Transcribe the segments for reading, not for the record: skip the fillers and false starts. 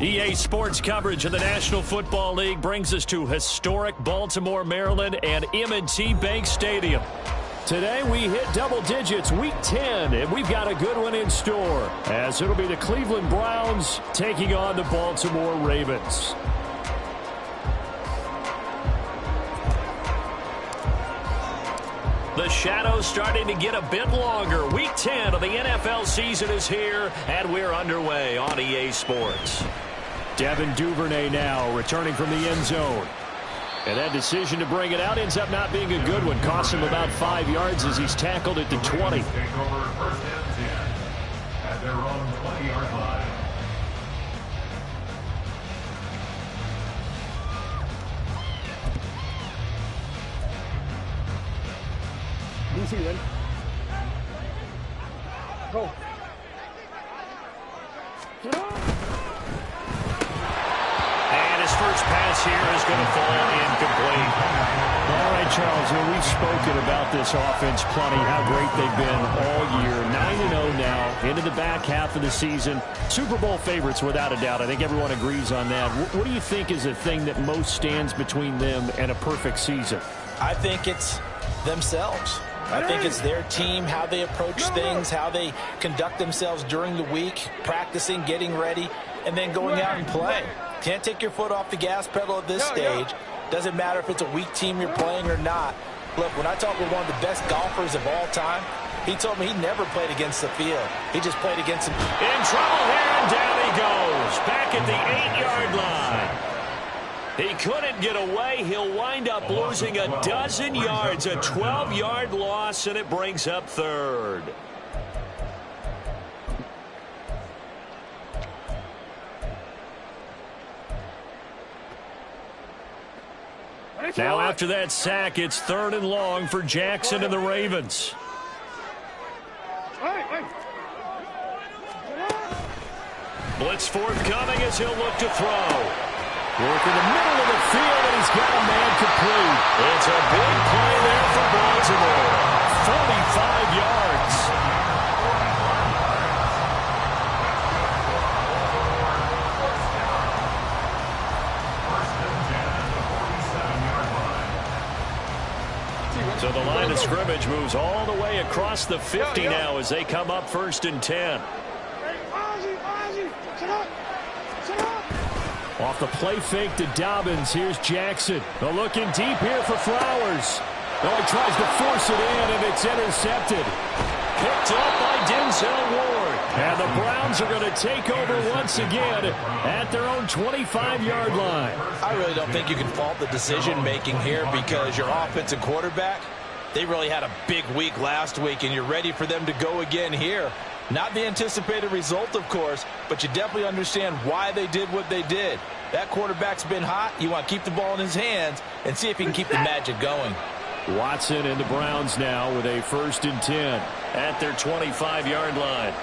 EA Sports coverage of the National Football League brings us to historic Baltimore, Maryland, and M&T Bank Stadium. Today we hit double digits, Week 10, and we've got a good one in store, as it'll be the Cleveland Browns taking on the Baltimore Ravens. The shadows starting to get a bit longer. Week 10 of the NFL season is here, and we're underway on EA Sports. Devin Duvernay now returning from the end zone. And that decision to bring it out ends up not being a good one. Costs him about 5 yards as he's tackled at the 20. Take over first and 10 at their own 20-yard line. DC then. Go. And his first pass here is going to fall incomplete. All right, Charles, we've spoken about this offense plenty, how great they've been all year. 9-0 now, into the back half of the season. Super Bowl favorites, without a doubt. I think everyone agrees on that. What do you think is the thing that most stands between them and a perfect season? I think it's themselves. I think it's their team, how they approach things, how they conduct themselves during the week, practicing, getting ready, and then going out and playing. Can't take your foot off the gas pedal at this stage. Doesn't matter if it's a weak team you're playing or not. Look, when I talk with one of the best golfers of all time, he told me he never played against the field. He just played against him. In trouble here, and down he goes. Back at the 8-yard line. He couldn't get away. He'll wind up losing a dozen yards, a 12-yard loss, and it brings up third. Now after that sack, it's 3rd and long for Jackson and the Ravens. Blitz forthcoming as he'll look to throw. Work in the middle of the field, and he's got a man complete. It's a big play there for Baltimore. 45 yards. So the line of scrimmage moves all the way across the 50 now as they come up 1st and 10. Off the play fake to Dobbins. Here's Jackson. They're looking deep here for Flowers. Oh, he tries to force it in, and it's intercepted. Picked up by Denzel Ward. And the Browns are going to take over once again at their own 25-yard line. I really don't think you can fault the decision-making here because your offensive quarterback, they really had a big week last week, and you're ready for them to go again here. Not the anticipated result, of course, but you definitely understand why they did what they did. That quarterback's been hot. You want to keep the ball in his hands and see if he can keep the magic going. Watson and the Browns now with a 1st and 10 at their 25-yard line.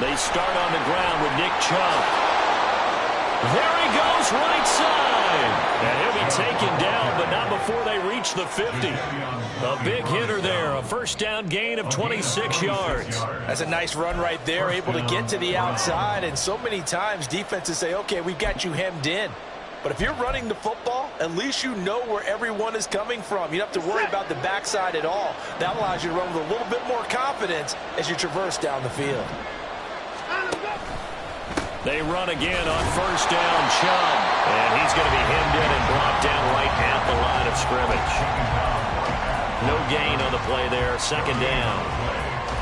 They start on the ground with Nick Chubb. There he goes, right side. And he'll be taken down, but not before they reach the 50. A big hitter there, a 1st down gain of 26 yards. That's a nice run right there, able to get to the outside. And so many times defenses say, okay, we've got you hemmed in. But if you're running the football, at least you know where everyone is coming from. You don't have to worry about the backside at all. That allows you to run with a little bit more confidence as you traverse down the field. They run again on 1st down, Chubb. And he's going to be hemmed in and brought down right at the line of scrimmage. No gain on the play there, 2nd down.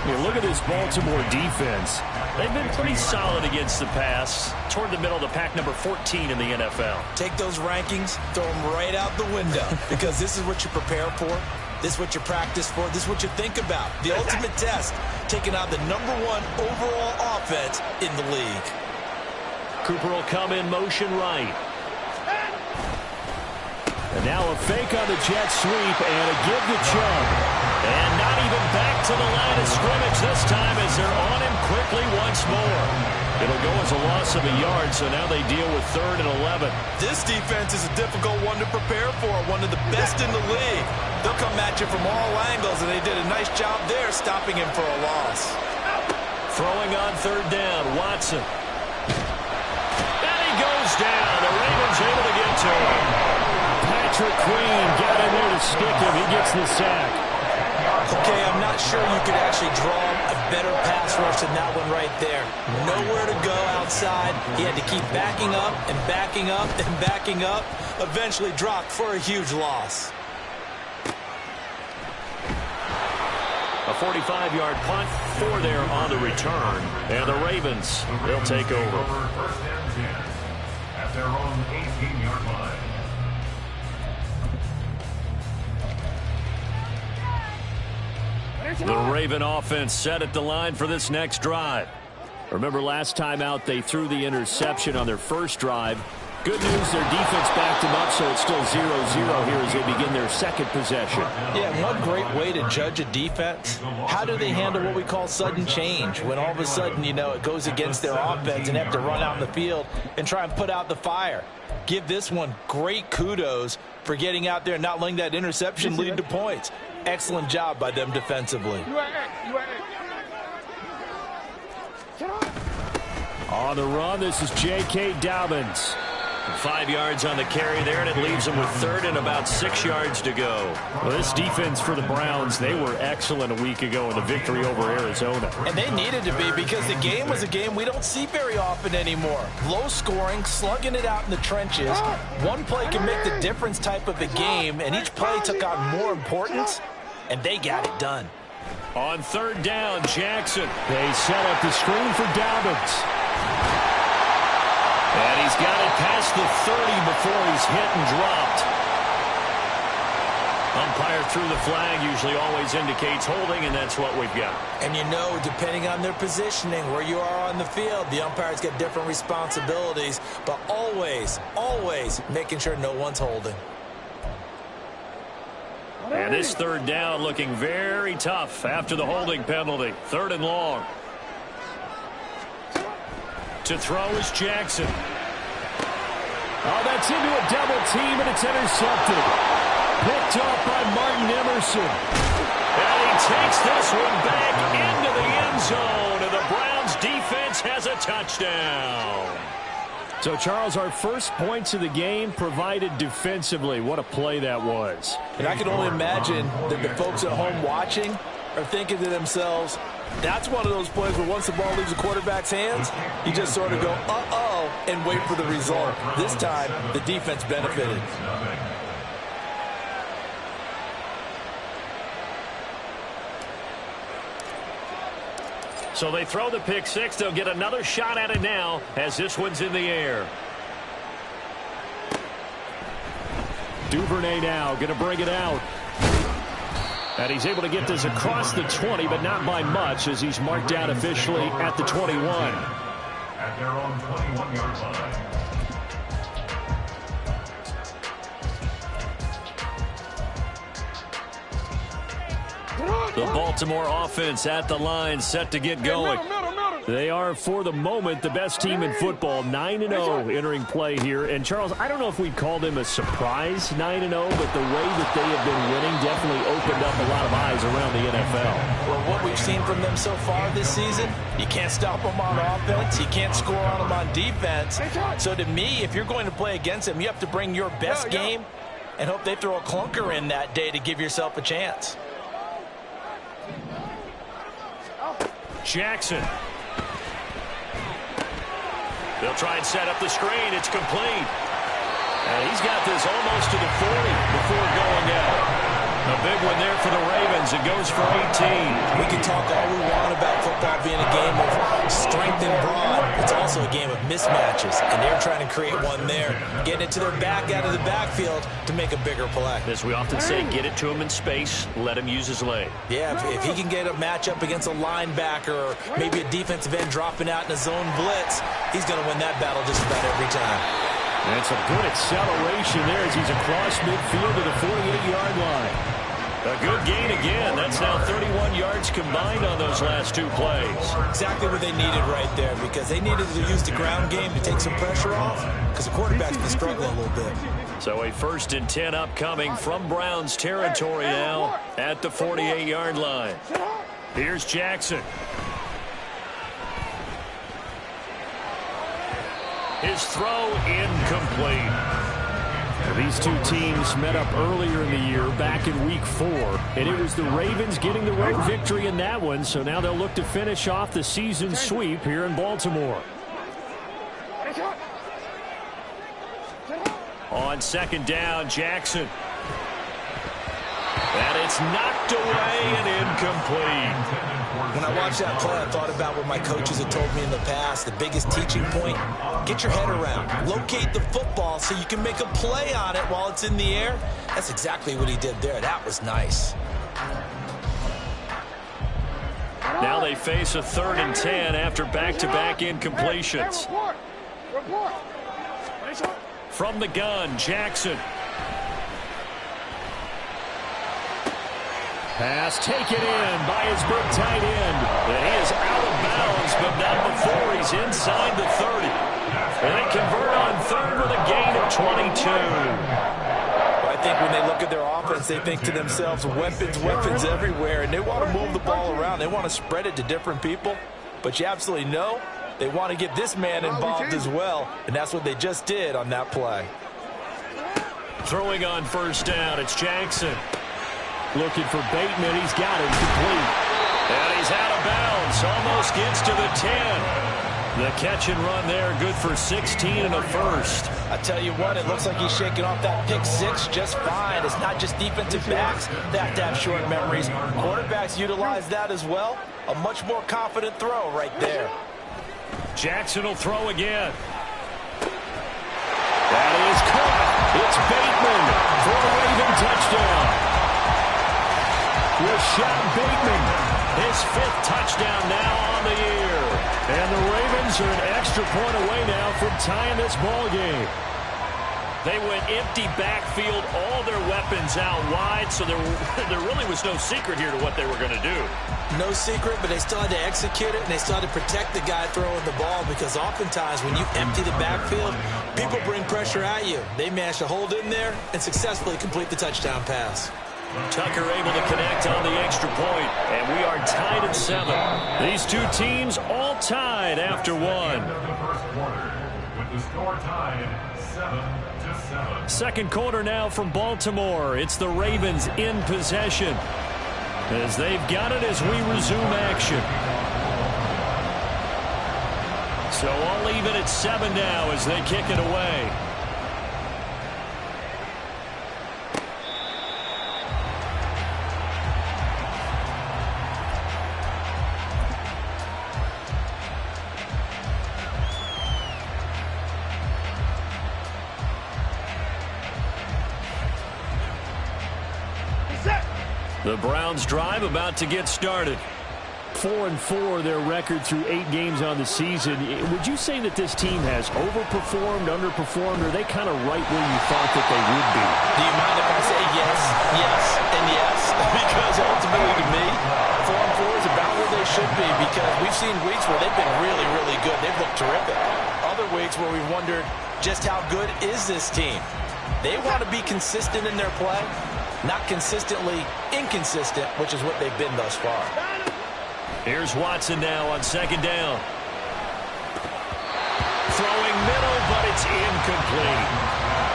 I mean, look at this Baltimore defense. They've been pretty solid against the pass. Toward the middle of the pack, number 14 in the NFL. Take those rankings, throw them right out the window because this is what you prepare for. This is what you practice for. This is what you think about. The ultimate test, taking on the #1 overall offense in the league. Cooper will come in motion right. And now a fake on the jet sweep and a give to Chubb. And not even back to the line of scrimmage this time as they're on him quickly once more. It'll go as a loss of a yard, so now they deal with 3rd and 11. This defense is a difficult one to prepare for, one of the best in the league. They'll come at you from all angles, and they did a nice job there stopping him for a loss. Throwing on 3rd down, Watson. And he goes down. The Ravens able to get to him. Patrick Queen got in there to stick him. He gets the sack. Okay, I'm not sure you could actually draw a better pass rush than that one right there. Nowhere to go outside. He had to keep backing up and backing up and backing up. Eventually dropped for a huge loss. A 45-yard punt, 4 there on the return. And the Ravens, they'll take over. 1st and 10 at their own 18-yard line. The Raven offense set at the line for this next drive. Remember last time out they threw the interception on their first drive. Good news, their defense backed them up, so it's still 0-0 here as they begin their second possession. Yeah, one great way to judge a defense, how do they handle what we call sudden change? When all of a sudden, you know, it goes against their offense and they have to run out in the field and try and put out the fire. Give this one great kudos for getting out there and not letting that interception lead to points. Excellent job by them defensively. On the run, this is J.K. Dobbins. 5 yards on the carry there, and it leaves them with 3rd and about 6 yards to go. Well, this defense for the Browns, they were excellent a week ago in the victory over Arizona. And they needed to be because the game was a game we don't see very often anymore. Low scoring, slugging it out in the trenches. One play can make the difference type of a game, and each play took on more importance, and they got it done. On 3rd down, Jackson. They set up the screen for Dobbins. And he's got it past the 30 before he's hit and dropped. Umpire threw the flag, usually always indicates holding, and that's what we've got. And you know, depending on their positioning, where you are on the field, the umpires get different responsibilities, but always, always making sure no one's holding. And this 3rd down looking very tough after the holding penalty. 3rd and long. To throw is Jackson. Oh, that's into a double team, and it's intercepted. Picked off by Martin Emerson. And he takes this one back into the end zone, and the Browns defense has a touchdown. So, Charles, our first points of the game provided defensively. What a play that was. And I can only imagine that the folks at home watching are thinking to themselves, that's one of those plays where once the ball leaves the quarterback's hands, you just sort of go, uh-oh, and wait for the result. This time, the defense benefited. So they throw the pick six. They'll get another shot at it now as this one's in the air. Duvernay now going to bring it out. And he's able to get this across the 20, but not by much as he's marked out officially at the 21. At their own 21-yard line. The Baltimore offense at the line, set to get going. They are, for the moment, the best team in football, 9-0 entering play here. And, Charles, I don't know if we'd call them a surprise 9-0, but the way that they have been winning definitely opened up a lot of eyes around the NFL. Well, what we've seen from them so far this season, you can't stop them on offense. You can't score on them on defense. So, to me, if you're going to play against them, you have to bring your best game and hope they throw a clunker in that day to give yourself a chance. Jackson. They'll try and set up the screen. It's complete. And he's got this almost to the 40 before going out. A big one there for the Ravens. It goes for 18. We can talk all we want about football being a game of strength and broad. It's also also a game of mismatches, and they're trying to create one there, getting it to their back out of the backfield to make a bigger play. As we often say, get it to him in space, let him use his leg. Yeah, if he can get a matchup against a linebacker or maybe a defensive end dropping out in a zone blitz, he's going to win that battle just about every time. And some good acceleration there as he's across midfield to the 48-yard line. A good gain again. That's now 31 yards combined on those last two plays. Exactly what they needed right there, because they needed to use the ground game to take some pressure off, because the quarterback's been struggling a little bit. So a 1st and 10 upcoming from Browns territory now at the 48-yard line. Here's Jackson. His throw incomplete. These two teams met up earlier in the year, back in Week 4, and it was the Ravens getting the road victory in that one, so now they'll look to finish off the season sweep here in Baltimore. On 2nd down, Jackson. And it's knocked away and incomplete. When I watched that play, I thought about what my coaches had told me in the past. The biggest teaching point, get your head around. Locate the football so you can make a play on it while it's in the air. That's exactly what he did there. That was nice. Now they face a 3rd and 10 after back-to-back incompletions. From the gun, Jackson. Pass taken in by his big tight end. And he is out of bounds, but not before he's inside the 30. And they convert on 3rd with a gain of 22. I think when they look at their offense, they think to themselves, weapons, weapons everywhere. And they want to move the ball around. They want to spread it to different people. But you absolutely know they want to get this man involved as well. And that's what they just did on that play. Throwing on 1st down, it's Jackson. Looking for Bateman. He's got it complete. And he's out of bounds. Almost gets to the 10. The catch and run there, good for 16 and a 1st. I tell you what, it looks like he's shaking off that pick 6 just fine. It's not just defensive backs that have short memories. Quarterbacks utilize that as well. A much more confident throw right there. Jackson will throw again. That is caught. It's Bateman for a Raven touchdown. Rashad Bateman, his 5th touchdown now on the year. And the Ravens are an extra point away now from tying this ball game. They went empty backfield, all their weapons out wide, so there really was no secret here to what they were going to do. No secret, but they still had to execute it, and they still had to protect the guy throwing the ball, because oftentimes when you empty the backfield, people bring pressure at you. They managed to hold in there and successfully complete the touchdown pass. Tucker able to connect on the extra point, and we are tied at 7. These two teams all tied after 1. With the score tied 7-7. 2nd quarter now from Baltimore. It's the Ravens in possession, as they've got it as we resume action. So all even at 7 now as they kick it away. The Browns drive about to get started. 4-4 their record through 8 games on the season. Would you say that this team has overperformed, underperformed, or are they kind of right where you thought that they would be? Do you mind if I say yes, yes, and yes? Because ultimately to me, 4-4 is about where they should be, because we've seen weeks where they've been really, really good. They've looked terrific. Other weeks where we've wondered just how good is this team. They want to be consistent in their play, not consistently inconsistent, which is what they've been thus far. Here's Watson now on 2nd down. Throwing middle, but it's incomplete.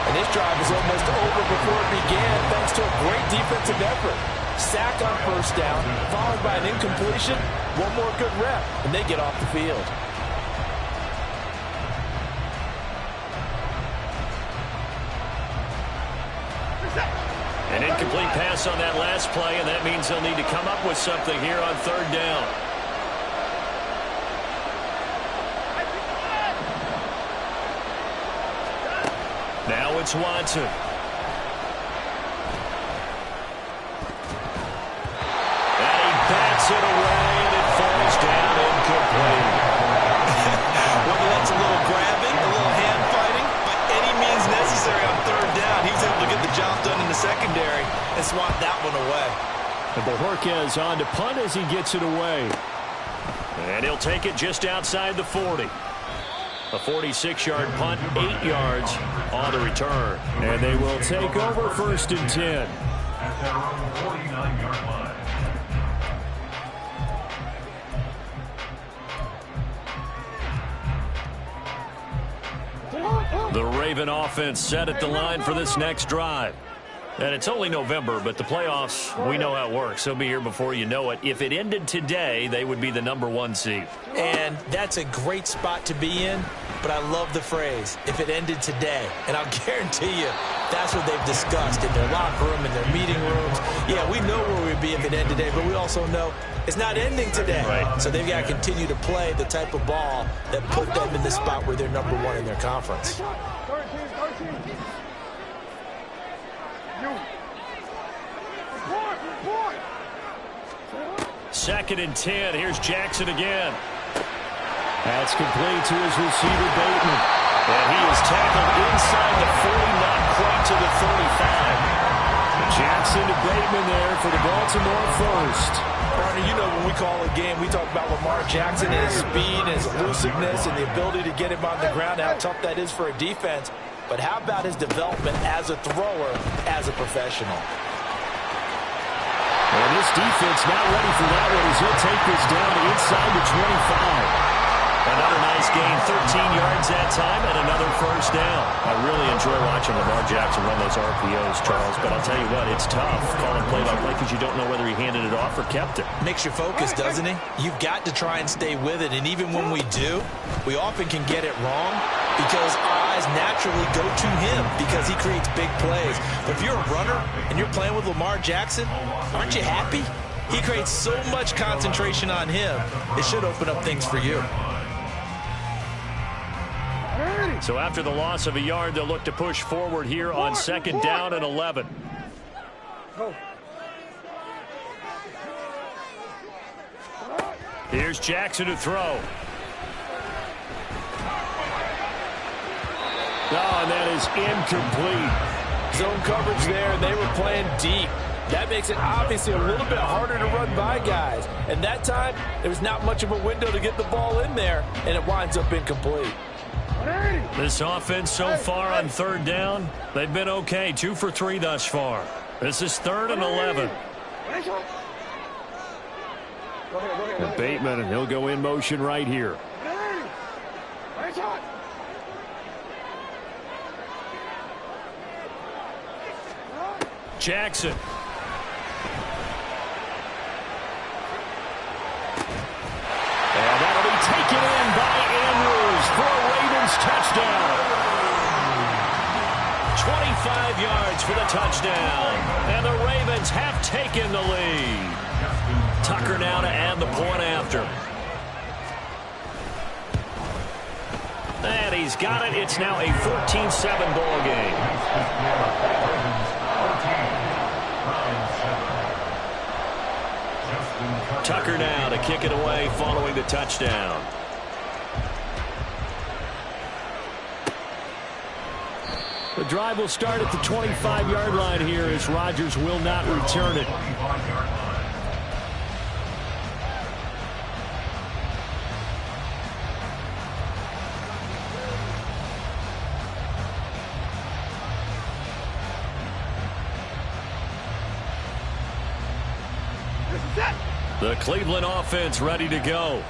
And this drive was almost over before it began, thanks to a great defensive effort. Sack on 1st down, followed by an incompletion. One more good rep, and they get off the field. An incomplete pass on that last play, and that means they'll need to come up with something here on 3rd down. Now it's Watson. And he bats it away, and it falls down incomplete. Whether that's a little grabbing, a little hand fighting, by any means necessary on third down, he was able to get the job done in the secondary and swat that one away. And Bojorquez on to punt as he gets it away. And he'll take it just outside the 40. A 46-yard punt, 8 yards on the return. And they will take over 1st and 10. At their own 49-yard line. The Raven offense set at the line for this next drive. And it's only November, but the playoffs, we know how it works. They'll be here before you know it. If it ended today, they would be the #1 seed. And that's a great spot to be in, but I love the phrase, if it ended today. And I'll guarantee you, that's what they've discussed in their locker room, in their meeting rooms. Yeah, we know where we'd be if it ended today, but we also know it's not ending today. Right. So they've got to continue to play the type of ball that put them in the spot where they're #1 in their conference. 2nd and 10. Here's Jackson again. That's complete to his receiver, Bateman. And he is tackled inside the 40, not quite to the 35. Jackson to Bateman there for the Baltimore first. Partner, you know when we call a game, we talk about Lamar Jackson and his speed and his elusiveness and the ability to get him on the ground, how tough that is for a defense. But how about his development as a thrower, as a professional? And this defense not ready for that one as he'll take this down inside the 25. Another nice gain, 13 yards that time, and another first down. I really enjoy watching Lamar Jackson run those RPOs, Charles, but I'll tell you what, it's tough calling play-by-play because you don't know whether he handed it off or kept it. Makes you focus, doesn't he? You've got to try and stay with it, and even when we do, we often can get it wrong because our eyes naturally go to him because he creates big plays. But if you're a runner and you're playing with Lamar Jackson, aren't you happy? He creates so much concentration on him, it should open up things for you. So after the loss of a yard, they'll look to push forward here on 2nd down and 11. Here's Jackson to throw. Oh, and that is incomplete. Zone coverage there, and they were playing deep. That makes it obviously a little bit harder to run by guys. And that time, there was not much of a window to get the ball in there, and it winds up incomplete. This offense so far on 3rd down, they've been okay. 2 for 3 thus far. This is 3rd and 11. And Bateman, and he'll go in motion right here. Jackson. And that'll be taken in by Andrews for a Ravens touchdown. 25 yards for the touchdown. And the Ravens have taken the lead. Tucker now to add the point after. And he's got it. It's now a 14-7 ball game. Tucker now to kick it away following the touchdown. The drive will start at the 25-yard line here as Rodgers will not return it. The Cleveland offense ready to go.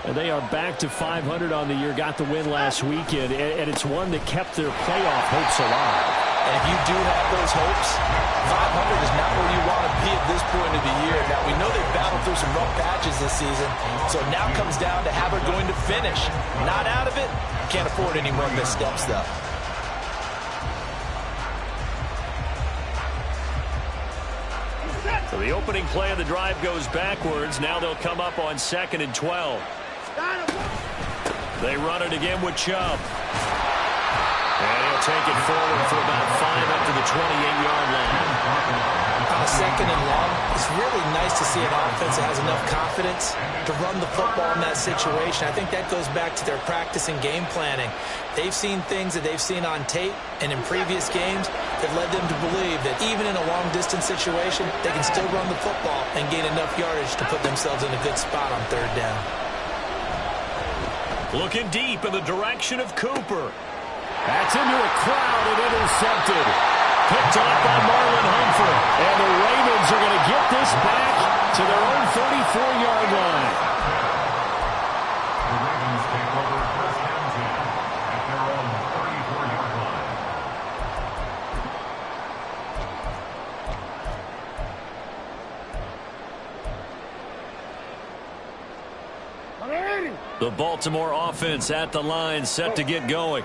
And they are back to 500 on the year. Got the win last weekend, and it's one that kept their playoff hopes alive. And if you do have those hopes, 500 is not where you want to be at this point of the year. Now, we know they've battled through some rough patches this season, so now comes down to how they're going to finish. Not out of it. Can't afford any more missteps, though. So the opening play of the drive goes backwards. Now they'll come up on 2nd and 12. They run it again with Chubb. And he'll take it forward for about 5 up to the 28-yard line. On a second and long, it's really nice to see an offense that has enough confidence to run the football in that situation. I think that goes back to their practice and game planning. They've seen things that they've seen on tape and in previous games that led them to believe that even in a long-distance situation, they can still run the football and gain enough yardage to put themselves in a good spot on third down. Looking deep in the direction of Cooper. That's into a crowd and intercepted. Picked off by Marlon Humphrey. And the Ravens are going to get this back to their own 34-yard line. The Ravens take over first and 10 at their own 34-yard line. The Baltimore offense at the line, set to get going.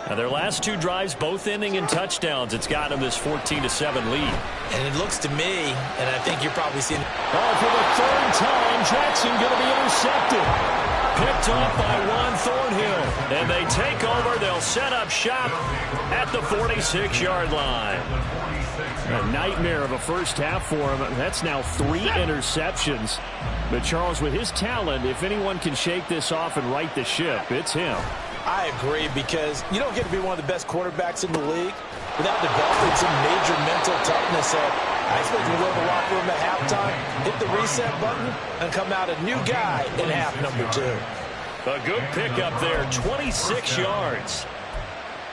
Now, their last 2 drives, both ending in touchdowns. It's got them this 14-7 lead. And it looks to me, and I think you're probably seeing... Oh, for the 3rd time, Jackson going to be intercepted. Picked off by Juan Thornhill. And they take over. They'll set up shop at the 46-yard line. A nightmare of a first half for him. That's now 3 interceptions. But Charles, with his talent, if anyone can shake this off and right the ship, it's him. I agree, because you don't get to be one of the best quarterbacks in the league without developing some major mental toughness. So I expect him to go in the locker room at halftime, hit the reset button, and come out a new guy in half number 2. A good pickup there, 26 yards.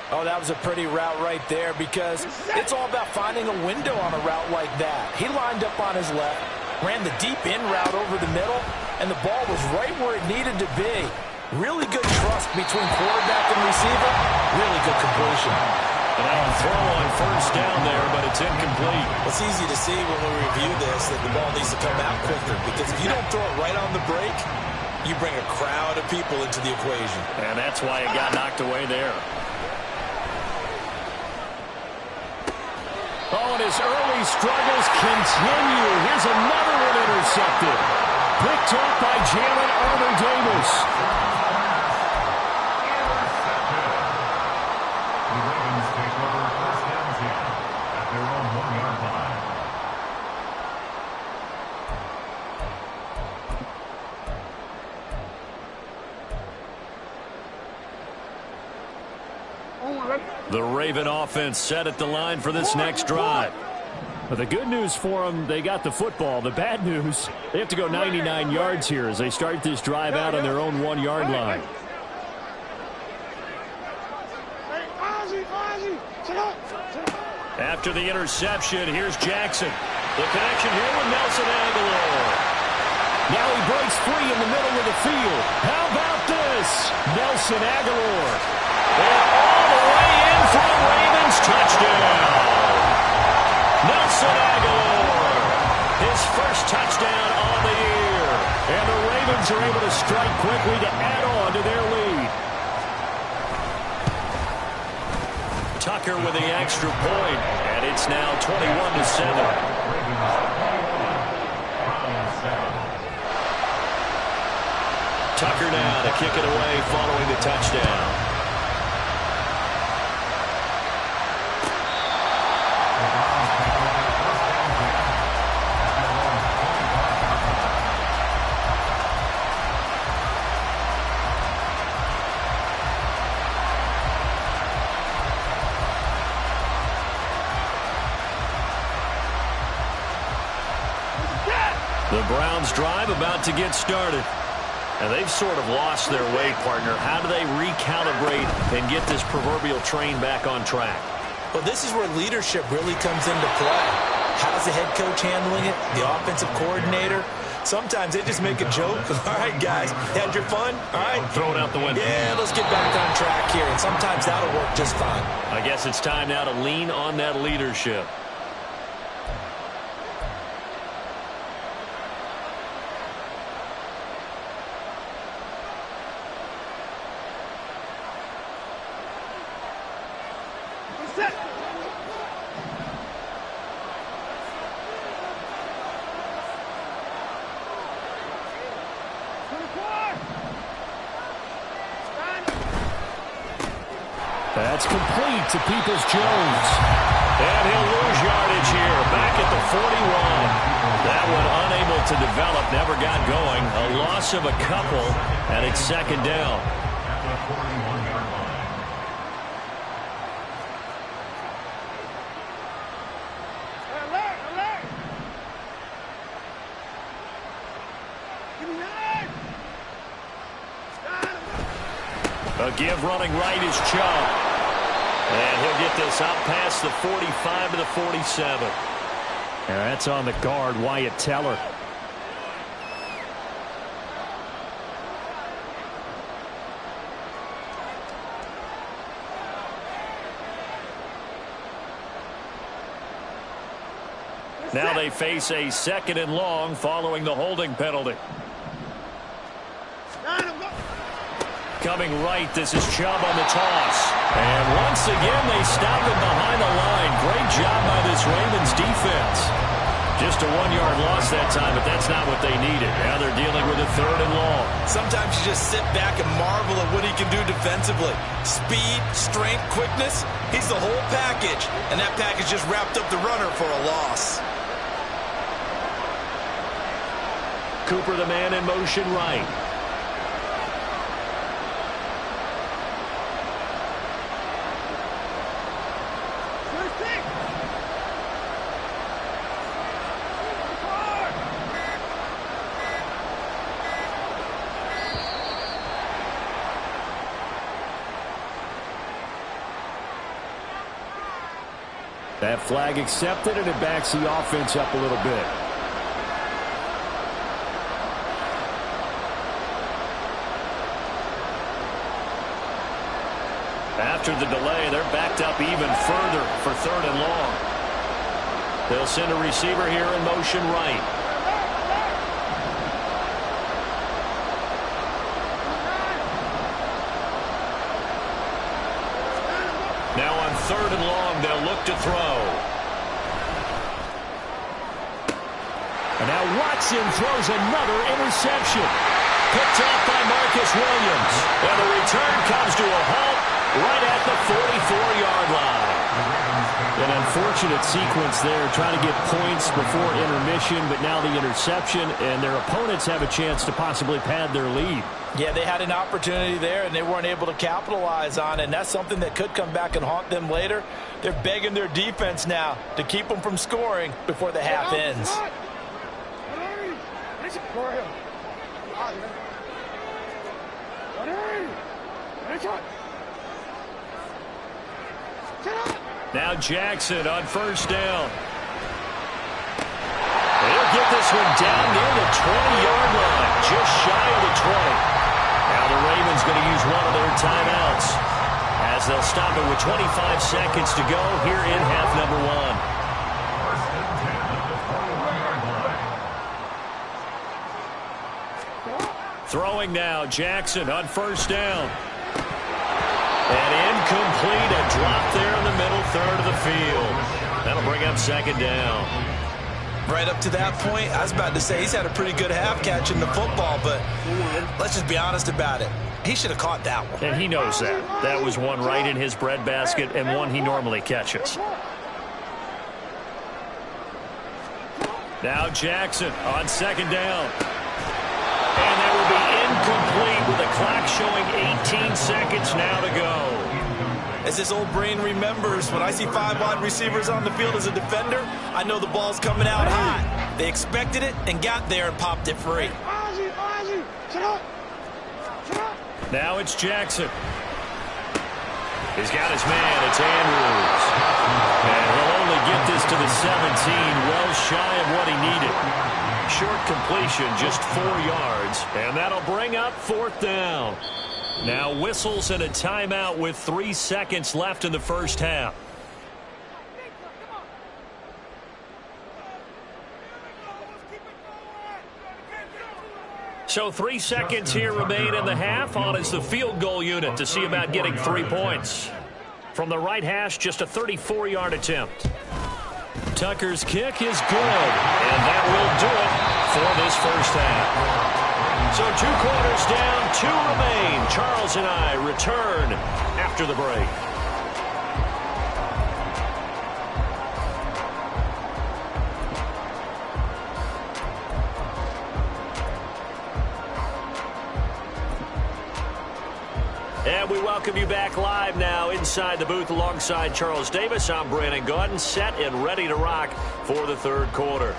Oh, that was a pretty route right there, because it's all about finding a window on a route like that. He lined up on his left, ran the deep in route over the middle, and the ball was right where it needed to be. Really good trust between quarterback and receiver. Really good completion. And a throw on first down there, but it's incomplete. It's easy to see when we review this that the ball needs to come out quicker, because if you don't throw it right on the break, you bring a crowd of people into the equation. And that's why it got knocked away there. Oh, and his early struggles continue. Here's another one intercepted. Picked off by Jalen Armour-Davis. The Ravens take over first and 10 at their own 1-yard line. The Raven offense set at the line for this next drive. But the good news for them, they got the football. The bad news, they have to go 99 yards here as they start this drive out on their own 1-yard line. After the interception, here's Jackson. The connection here with Nelson Aguilar. Now he breaks free in the middle of the field. How about this? Nelson Aguilar. And all the way in for the Ravens touchdown. Nelson Aguilar. His first touchdown on the year. And the Ravens are able to strike quickly to add on to their lead. Tucker with the extra point, and it's now 21-7. Tucker now to kick it away following the touchdown. The Browns drive about to get started. And they've sort of lost their way, partner. How do they recalibrate and get this proverbial train back on track? Well, this is where leadership really comes into play. How's the head coach handling it? The offensive coordinator? Sometimes they just make a joke. All right, guys, had your fun? All right. Throw it out the window. Yeah, let's get back on track here. And sometimes that'll work just fine. I guess it's time now to lean on that leadership. That's complete to Peoples-Jones. And he'll lose yardage here, back at the 41. That one unable to develop, never got going. A loss of a couple, and it's second down. At the 41-yard line. A give running right is Chubb. And he'll get this out past the 45 to the 47. And that's on the guard, Wyatt Teller. Now they face a 2nd and long following the holding penalty. Coming right, this is Chubb on the toss. And once again, they stop him behind the line. Great job by this Ravens defense. Just a 1-yard loss that time, but that's not what they needed. Now they're dealing with a 3rd and long. Sometimes you just sit back and marvel at what he can do defensively. Speed, strength, quickness, he's the whole package. And that package just wrapped up the runner for a loss. Cooper, the man in motion right. That flag accepted, and it backs the offense up a little bit. After the delay, they're backed up even further for 3rd and long. They'll send a receiver here in motion right. Now on 3rd and long, they'll look to throw. And now Watson throws another interception. Picked off by Marcus Williams. And the return comes to a halt right at the 44-yard line. An unfortunate sequence there, trying to get points before intermission, but now the interception, and their opponents have a chance to possibly pad their lead. Yeah, they had an opportunity there, and they weren't able to capitalize on it, and that's something that could come back and haunt them later. They're begging their defense now to keep them from scoring before the half ends. Now Jackson on 1st down. They'll get this one down near the 20-yard line, just shy of the 20. Now the Ravens going to use one of their timeouts as they'll stop it with 25 seconds to go here in half number 1. Throwing now, Jackson on 1st down. And incomplete, a drop there in the middle 3rd of the field. That'll bring up 2nd down. Right up to that point, I was about to say he's had a pretty good half catching the football, but let's just be honest about it. He should have caught that one. And he knows that. That was one right in his breadbasket and one he normally catches. Now Jackson on 2nd down. And that will be incomplete with the clock showing 18 seconds now to go. As this old brain remembers, when I see 5 wide receivers on the field as a defender, I know the ball's coming out hot. They expected it and got there and popped it free. Now it's Jackson. He's got his man. It's Andrews. And he'll only get this to the 17, well shy of what he needed. Short completion, just 4 yards. And that'll bring up 4th down. Now whistles and a timeout with 3 seconds left in the first half. So 3 seconds here remain in the half. On is the field goal unit to see about getting 3 points. From the right hash, just a 34-yard attempt. Tucker's kick is good, and that will do it for this first half. So 2 quarters down, 2 remain. Charles and I return after the break. And we welcome you back live now inside the booth alongside Charles Davis. I'm Brandon Gaudin, set and ready to rock for the third quarter.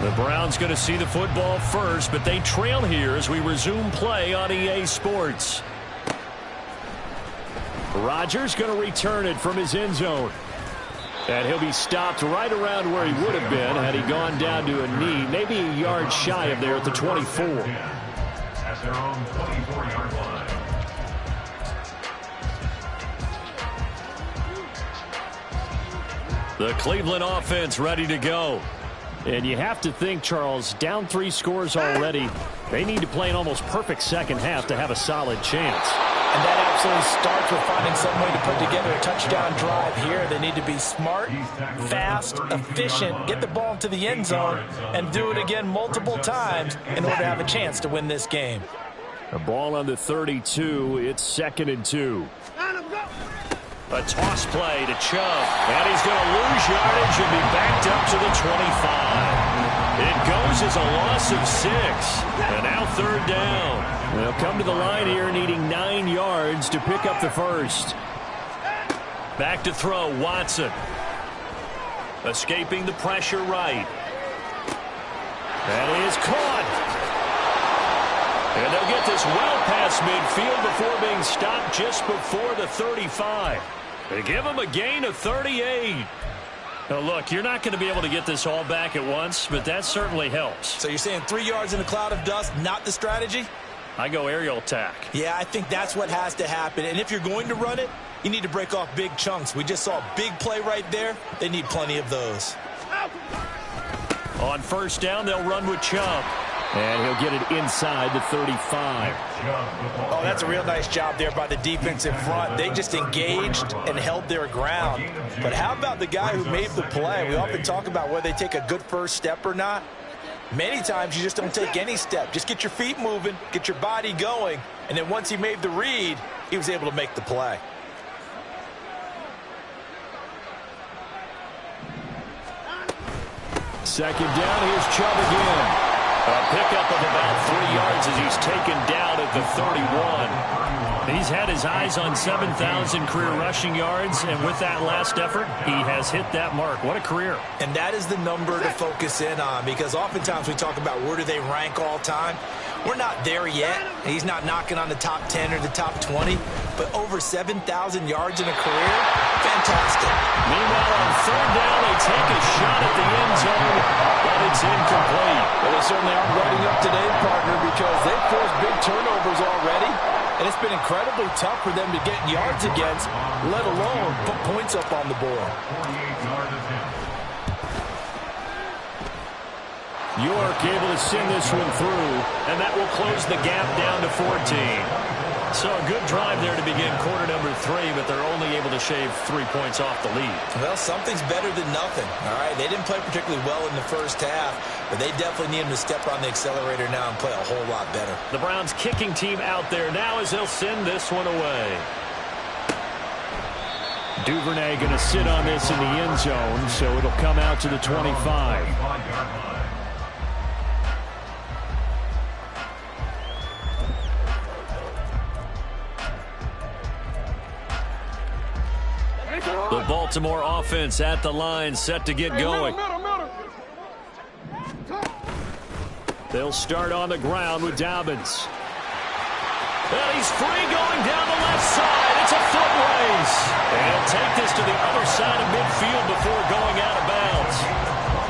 The Browns going to see the football first, but they trail here as we resume play on EA Sports. Rodgers going to return it from his end zone. And he'll be stopped right around where he would have been had he gone down to a knee, maybe a yard shy of there at the 24. At their own 24-yard line. The Cleveland offense ready to go. And you have to think, Charles, down 3 scores already. They need to play an almost perfect second half to have a solid chance. And that absolutely starts with finding some way to put together a touchdown drive here. They need to be smart, fast, efficient, get the ball into the end zone, and do it again multiple times in order to have a chance to win this game. The ball on the 32. It's 2nd and 2. A toss play to Chubb. And he's going to lose yardage and be backed up to the 25. It goes as a loss of 6. And now 3rd down. They'll come to the line here needing 9 yards to pick up the first. Back to throw, Watson. Escaping the pressure right. That is caught. And they'll get this well past midfield before being stopped just before the 35. They give him a gain of 38. Now, look, you're not going to be able to get this all back at once, but that certainly helps. So you're saying 3 yards in a cloud of dust, not the strategy? I go aerial attack. Yeah, I think that's what has to happen. And if you're going to run it, you need to break off big chunks. We just saw a big play right there. They need plenty of those. On 1st down, they'll run with Chubb. And he'll get it inside the 35. Oh, that's a real nice job there by the defensive front. They just engaged and held their ground. But how about the guy who made the play? We often talk about whether they take a good first step or not. Many times you just don't take any step. Just get your feet moving, get your body going, and then once he made the read, he was able to make the play. Second down, here's Chubb again. A pickup of about 3 yards as he's taken down at the 31. He's had his eyes on 7,000 career rushing yards, and with that last effort, he has hit that mark. What a career. And that is the number to focus in on, because oftentimes we talk about where do they rank all time. We're not there yet. He's not knocking on the top 10 or the top 20, but over 7,000 yards in a career, fantastic. Meanwhile, on 3rd down, they take a shot at the end zone, but it's incomplete. Well, they certainly aren't letting up today, partner, because they've forced big turnovers already, and it's been incredibly tough for them to get yards against, let alone put points up on the board. 48-yard attempt. York able to send this one through, and that will close the gap down to 14. So a good drive there to begin quarter number 3, but they're only able to shave 3 points off the lead. Well, something's better than nothing, all right? They didn't play particularly well in the first half, but they definitely need them to step on the accelerator now and play a whole lot better. The Browns kicking team out there now as they'll send this one away. Duvernay going to sit on this in the end zone, so it'll come out to the 25. The Baltimore offense at the line, set to get going. They'll start on the ground with Dobbins. And he's free going down the left side. It's a foot race. And he'll take this to the other side of midfield before going out of bounds.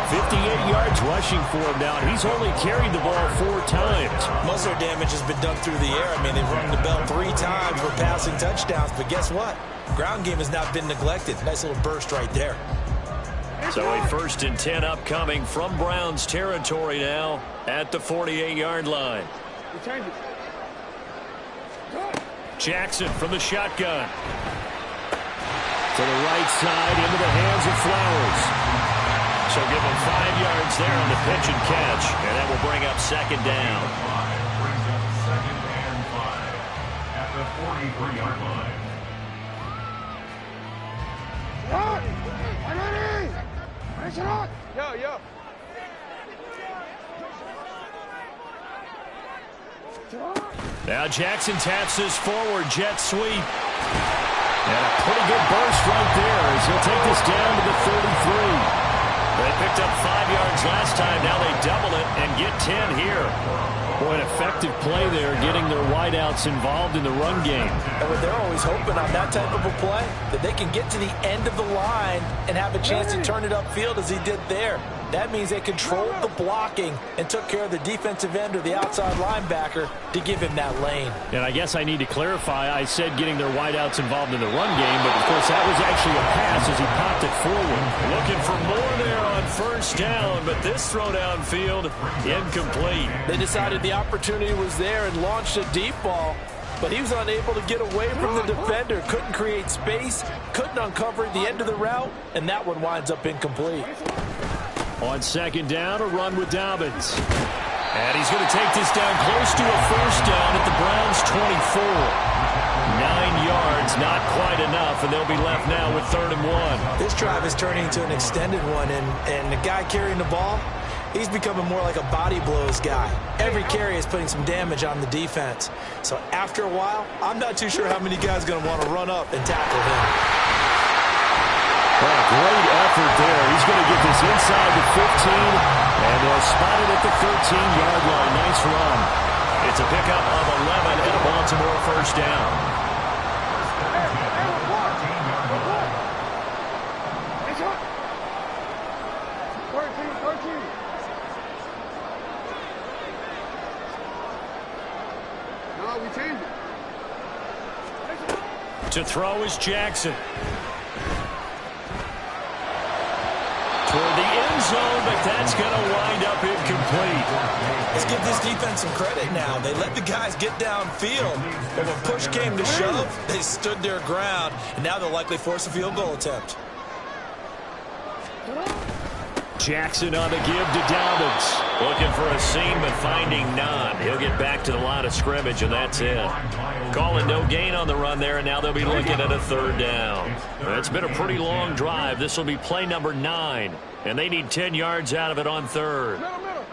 58 yards rushing for him now. He's only carried the ball 4 times. Most of their damage has been done through the air. I mean, they've rung the bell 3 times for passing touchdowns, but guess what? Ground game has not been neglected. Nice little burst right there. So a 1st and 10 upcoming from Browns territory now at the 48-yard line. Jackson from the shotgun. To the right side, into the hands of Flowers. So give him 5 yards there on the pitch and catch, and that will bring up 2nd down. Brings up 2nd and 5 at the 43-yard line. Yo. Now Jackson taps this forward jet sweep. And a pretty good burst right there as he'll take this down to the 33. They picked up 5 yards last time. Now they double it and get 10 here. Boy, an effective play there, getting their wideouts involved in the run game. And they're always hoping on that type of a play that they can get to the end of the line and have a chance to turn it upfield as he did there. That means they controlled the blocking and took care of the defensive end or the outside linebacker to give him that lane. And I guess I need to clarify, I said getting their wideouts involved in the run game, but of course that was actually a pass as he popped it forward. Looking for more there on first down, but this throw downfield incomplete. They decided the opportunity was there and launched a deep ball, but he was unable to get away from the defender, couldn't create space, couldn't uncover the end of the route, and that one winds up incomplete. On second down, a run with Dobbins. And he's going to take this down close to a first down at the Browns' 24. 9 yards, not quite enough, and they'll be left now with 3rd and 1. This drive is turning into an extended one, and the guy carrying the ball, he's becoming more like a body blows guy. Every carry is putting some damage on the defense. So after a while, I'm not too sure how many guys are going to want to run up and tackle him. Well, great effort there. He's going to get this inside the 15, and they'll spot it at the 13-yard line. Nice run. It's a pickup of 11 and a Baltimore first down. No, we changed it. To throw is Jackson. Toward the end zone, but that's going to wind up incomplete. Let's give this defense some credit now. They let the guys get downfield, but when push came to shove, they stood their ground, and now they'll likely force a field goal attempt. Jackson on the give to Dobbins. Looking for a seam, but finding none. He'll get back to the line of scrimmage, and that's it. Calling no gain on the run there, and now they'll be looking at a 3rd down. It's been a pretty long drive. This will be play number 9, and they need 10 yards out of it on 3rd. Middle.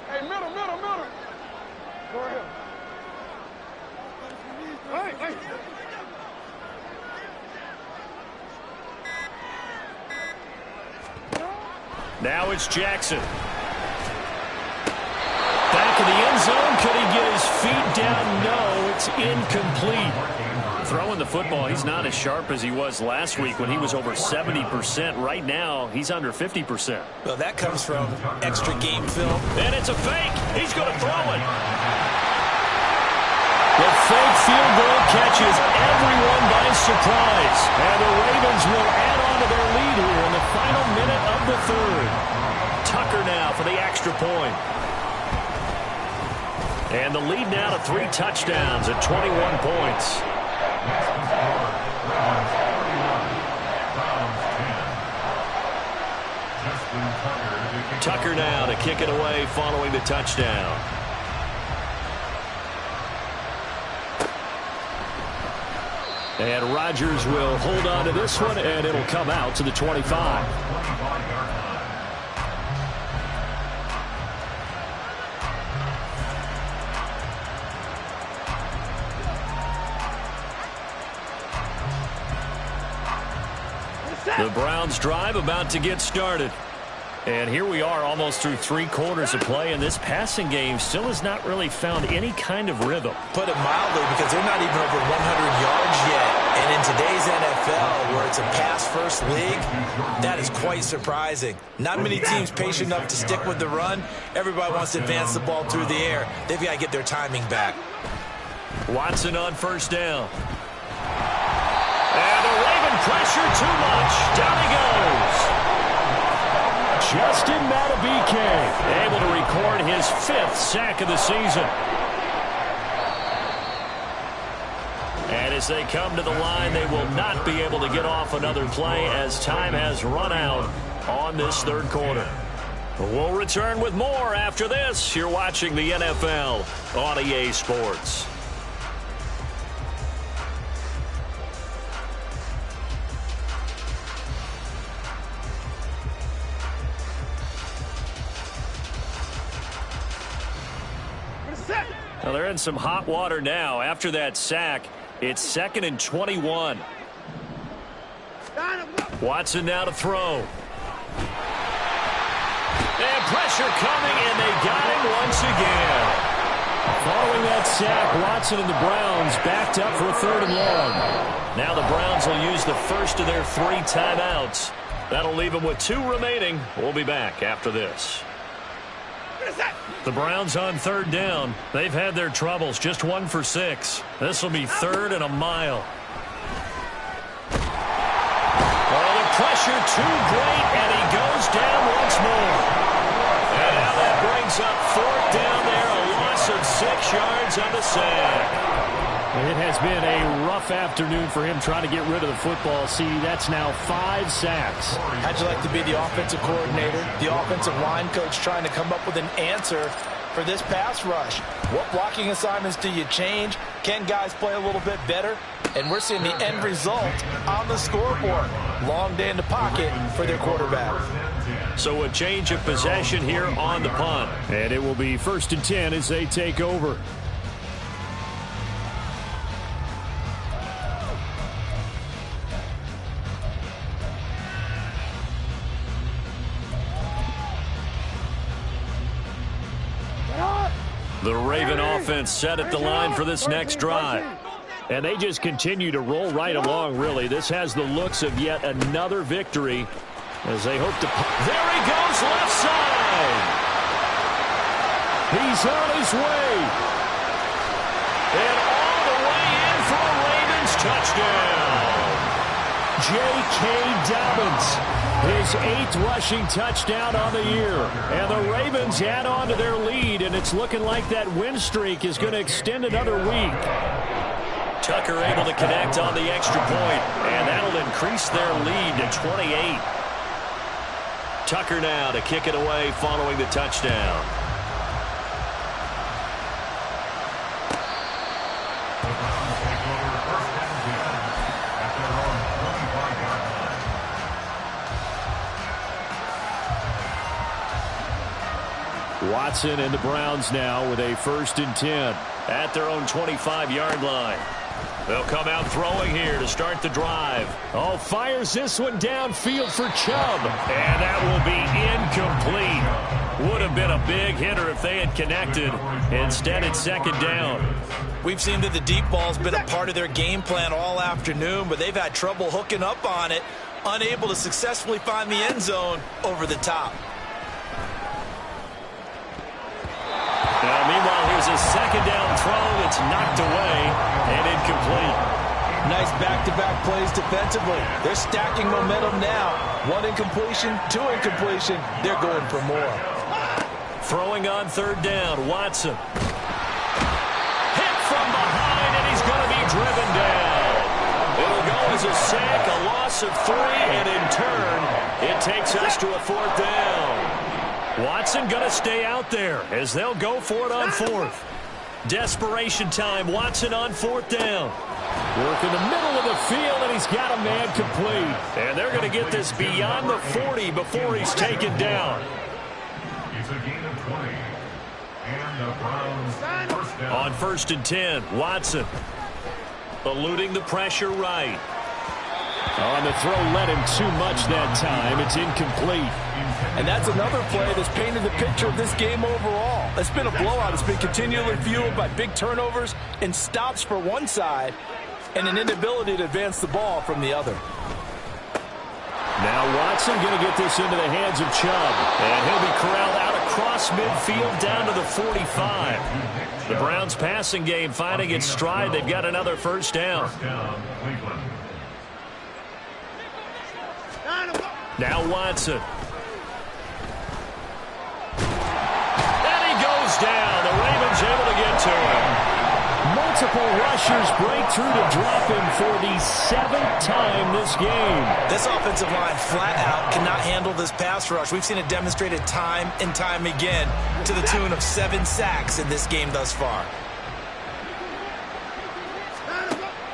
Hey, middle. Go ahead. Hey. Now it's Jackson. Back in the end zone. Could he get his feet down? No, it's incomplete. Throwing the football, he's not as sharp as he was last week when he was over 70%. Right now, he's under 50%. Well, that comes from extra game film. And it's a fake. He's going to throw it. The fake field goal catches everyone by surprise. And the Ravens will add on to their lead here in the final minute of the 3rd. Tucker now for the extra point. And the lead now to 3 touchdowns at 21 points. Tucker now to kick it away following the touchdown. And Rodgers will hold on to this one, and it'll come out to the 25. The Browns drive about to get started. And here we are almost through 3 quarters of play, and this passing game still has not really found any kind of rhythm. Put it mildly, because they're not even over 100 yards yet. And in today's NFL, where it's a pass-first league, that is quite surprising. Not many teams patient enough to stick with the run. Everybody wants to advance the ball through the air. They've got to get their timing back. Watson on first down. And the Raven pressure too much. Down he goes. Justin Madubuike able to record his 5th sack of the season. And as they come to the line, they will not be able to get off another play as time has run out on this 3rd quarter. We'll return with more after this. You're watching the NFL on EA Sports. Well, they're in some hot water now. After that sack, it's 2nd and 21. Watson now to throw. And pressure coming, and they got him once again. Following that sack, Watson and the Browns backed up for a 3rd and long. Now the Browns will use the first of their 3 timeouts. That'll leave them with 2 remaining. We'll be back after this. The Browns on 3rd down. They've had their troubles, just 1 for 6. This will be 3rd and a mile. Well, the pressure too great, and he goes down once more. And now that brings up 4th down there, a loss of 6 yards on the sack. It has been a rough afternoon for him trying to get rid of the football. See, that's now 5 sacks. How'd you like to be the offensive coordinator, the offensive line coach trying to come up with an answer for this pass rush? What blocking assignments do you change? Can guys play a little bit better? And we're seeing the end result on the scoreboard. Long day in the pocket for their quarterback. So a change of possession here on the punt. And it will be 1st and 10 as they take over. The Raven offense set at the line for this next drive. And they just continue to roll right along, really. This has the looks of yet another victory as they hope to... There he goes, left side. He's on his way. And all the way in for a Ravens touchdown. J.K. Dobbins. His 8th rushing touchdown on the year. And the Ravens add on to their lead, and it's looking like that win streak is going to extend another week. Tucker able to connect on the extra point, and that'll increase their lead to 28. Tucker now to kick it away following the touchdown. Watson and the Browns now with a 1st and 10 at their own 25-yard line. They'll come out throwing here to start the drive. Oh, fires this one downfield for Chubb. And that will be incomplete. Would have been a big hitter if they had connected. Instead, it's 2nd down. We've seen that the deep ball's been a part of their game plan all afternoon, but they've had trouble hooking up on it, unable to successfully find the end zone over the top. Now, meanwhile, here's a 2nd down throw that's knocked away and incomplete. Nice back-to-back plays defensively. They're stacking momentum now. 1 incompletion, 2 incompletion. They're going for more. Throwing on 3rd down, Watson. Hit from behind, and he's going to be driven down. It'll go as a sack, a loss of 3, and in turn, it takes us to a 4th down. Watson going to stay out there as they'll go for it on 4th. Desperation time. Watson on 4th down. Work in the middle of the field, and he's got a man complete. And they're going to get this beyond the 40 before he's taken down. It's a gain of 20. And the Browns 1st down. On 1st and 10, Watson eluding the pressure right. On the throw, let him too much that time. It's incomplete. And that's another play that's painted the picture of this game overall. It's been a blowout. It's been continually fueled by big turnovers and stops for one side and an inability to advance the ball from the other. Now Watson going to get this into the hands of Chubb. And he'll be corralled out across midfield down to the 45. The Browns passing game finding its stride. They've got another 1st down. Now Watson. And he goes down. The Ravens able to get to him. Multiple rushers break through to drop him for the 7th time this game. This offensive line flat out cannot handle this pass rush. We've seen it demonstrated time and time again to the tune of 7 sacks in this game thus far.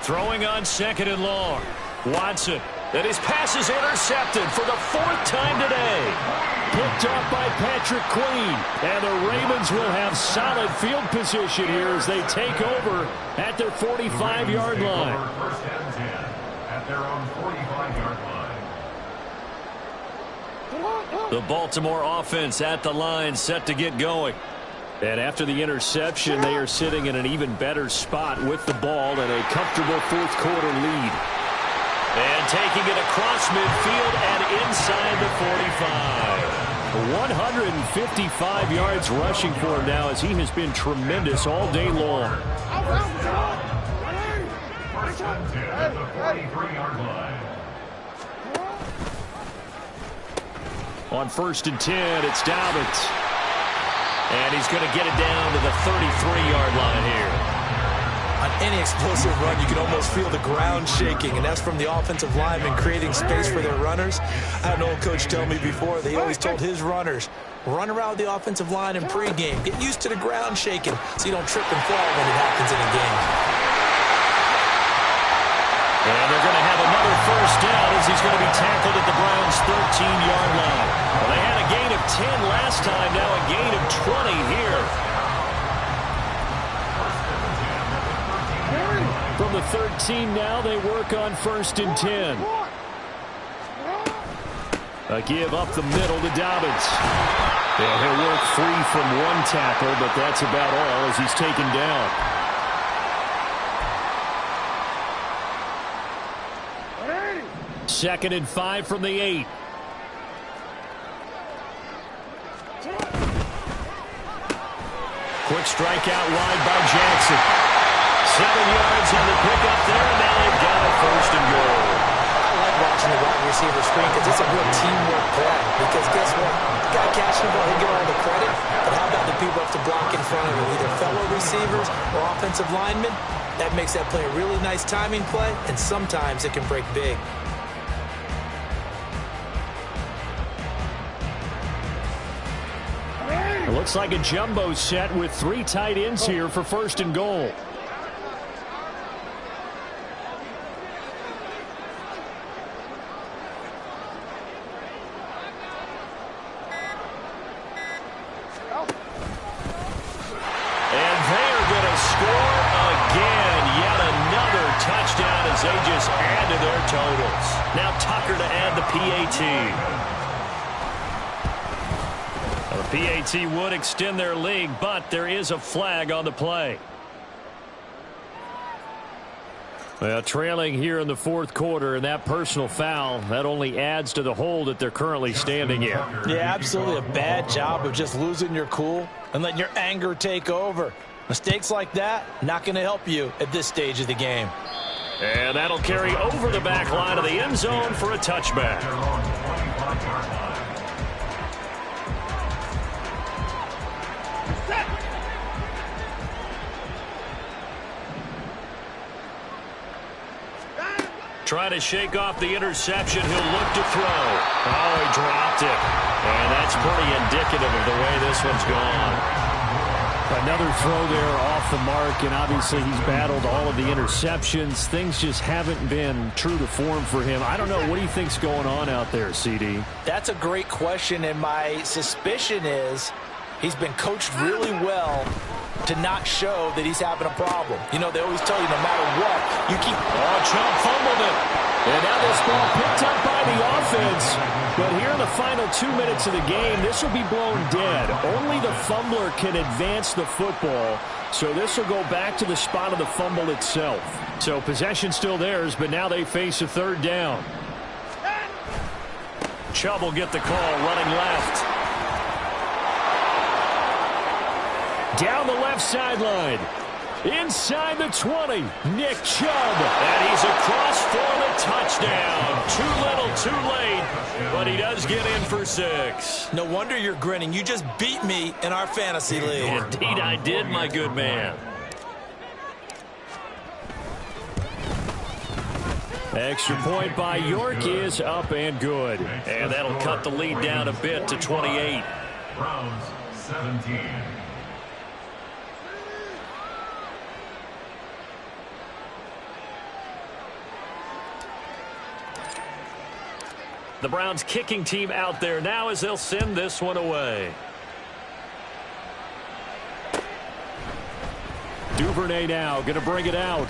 Throwing on 2nd and long. Watson. And his pass is intercepted for the 4th time today. Hit picked off by Patrick Queen. And the Ravens will have solid field position here as they take over at their 45-yard line. First and 10 at their own 45-yard line. The Baltimore offense at the line, set to get going. And after the interception, they are sitting in an even better spot with the ball and a comfortable fourth-quarter lead. And taking it across midfield and inside the 45. 155 yards rushing for him now as he has been tremendous all day long. First and 10 at the 43-yard line. On first and 10, it's Dobbins. And he's going to get it down to the 33-yard line here. On any explosive run, you can almost feel the ground shaking, and that's from the offensive linemen creating space for their runners. I had an old coach tell me before, they always told his runners, run around the offensive line in pregame. Get used to the ground shaking so you don't trip and fall when it happens in a game. And they're going to have another first down as he's going to be tackled at the Browns' 13-yard line. Well, they had a gain of 10 last time, now a gain of 20 here. From the 13 now, they work on first and 10. A give up the middle to Dobbins. Yeah, he'll work free from one tackle, but that's about all as he's taken down. Second and 5 from the 8. Quick strike out wide by Jackson. 7 yards on the pickup there, and now they've got it first and goal. I like watching the wide receiver screen because it's a real teamwork play. Because guess what? The guy catching the ball, he'll get all the credit. But how about the people up to block in front of him? Either fellow receivers or offensive linemen. That makes that play a really nice timing play, and sometimes it can break big. It looks like a jumbo set with 3 tight ends here for first and goal. And they are going to score again. Yet another touchdown as they just add to their totals. Now Tucker to add the PAT. The PAT would extend their lead, but there is a flag on the play. Well, trailing here in the fourth quarter, and that personal foul, that only adds to the hole that they're currently standing in. Yeah, absolutely a bad job of just losing your cool and letting your anger take over. Mistakes like that, not going to help you at this stage of the game. And that'll carry over the back line of the end zone for a touchback. Trying to shake off the interception. He'll look to throw. Oh, he dropped it. And that's pretty indicative of the way this one's gone. Another throw there off the mark, and obviously he's battled all of the interceptions. Things just haven't been true to form for him. I don't know. What do you think's going on out there, CD? That's a great question, and my suspicion is he's been coached really well to not show that he's having a problem. You know, they always tell you no matter what, you keep... Oh, Chubb fumbled it. And now this ball picked up by the offense. But here in the final 2 minutes of the game, this will be blown dead. Only the fumbler can advance the football. So this will go back to the spot of the fumble itself. So possession still theirs, but now they face a third down. Chubb will get the call running left. Down the left sideline. Inside the 20. Nick Chubb. And he's across for the touchdown. Too little, too late. But he does get in for 6. No wonder you're grinning. You just beat me in our fantasy league. Indeed I did, my good man. Extra point by York is up and good. And that'll cut the lead down a bit to 28. Browns 17. The Browns kicking team out there now as they'll send this one away. Duvernay now going to bring it out.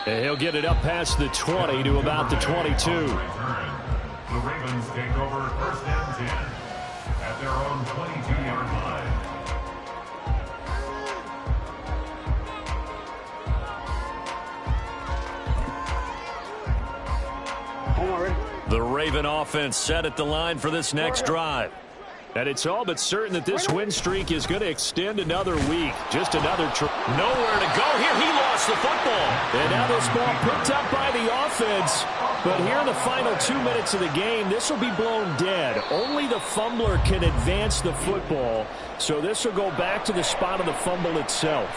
And he'll get it up past the 20 to about the 22. The Ravens take over first and 10 at their own 22-yard line. The Raven offense set at the line for this next drive. And it's all but certain that this win streak is going to extend another week. Just another nowhere to go here. He lost the football. And now this ball picked up by the offense. But here in the final 2 minutes of the game, this will be blown dead. Only the fumbler can advance the football. So this will go back to the spot of the fumble itself.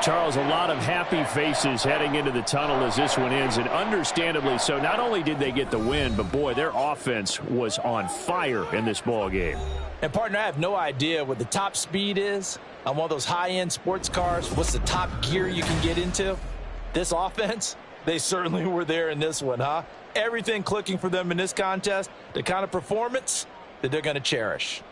Charles, a lot of happy faces heading into the tunnel as this one ends, and understandably so. Not only did they get the win, but, boy, their offense was on fire in this ball game. And, partner, I have no idea what the top speed is on one of those high-end sports cars. What's the top gear you can get into? This offense, they certainly were there in this one, huh? Everything clicking for them in this contest, the kind of performance that they're going to cherish.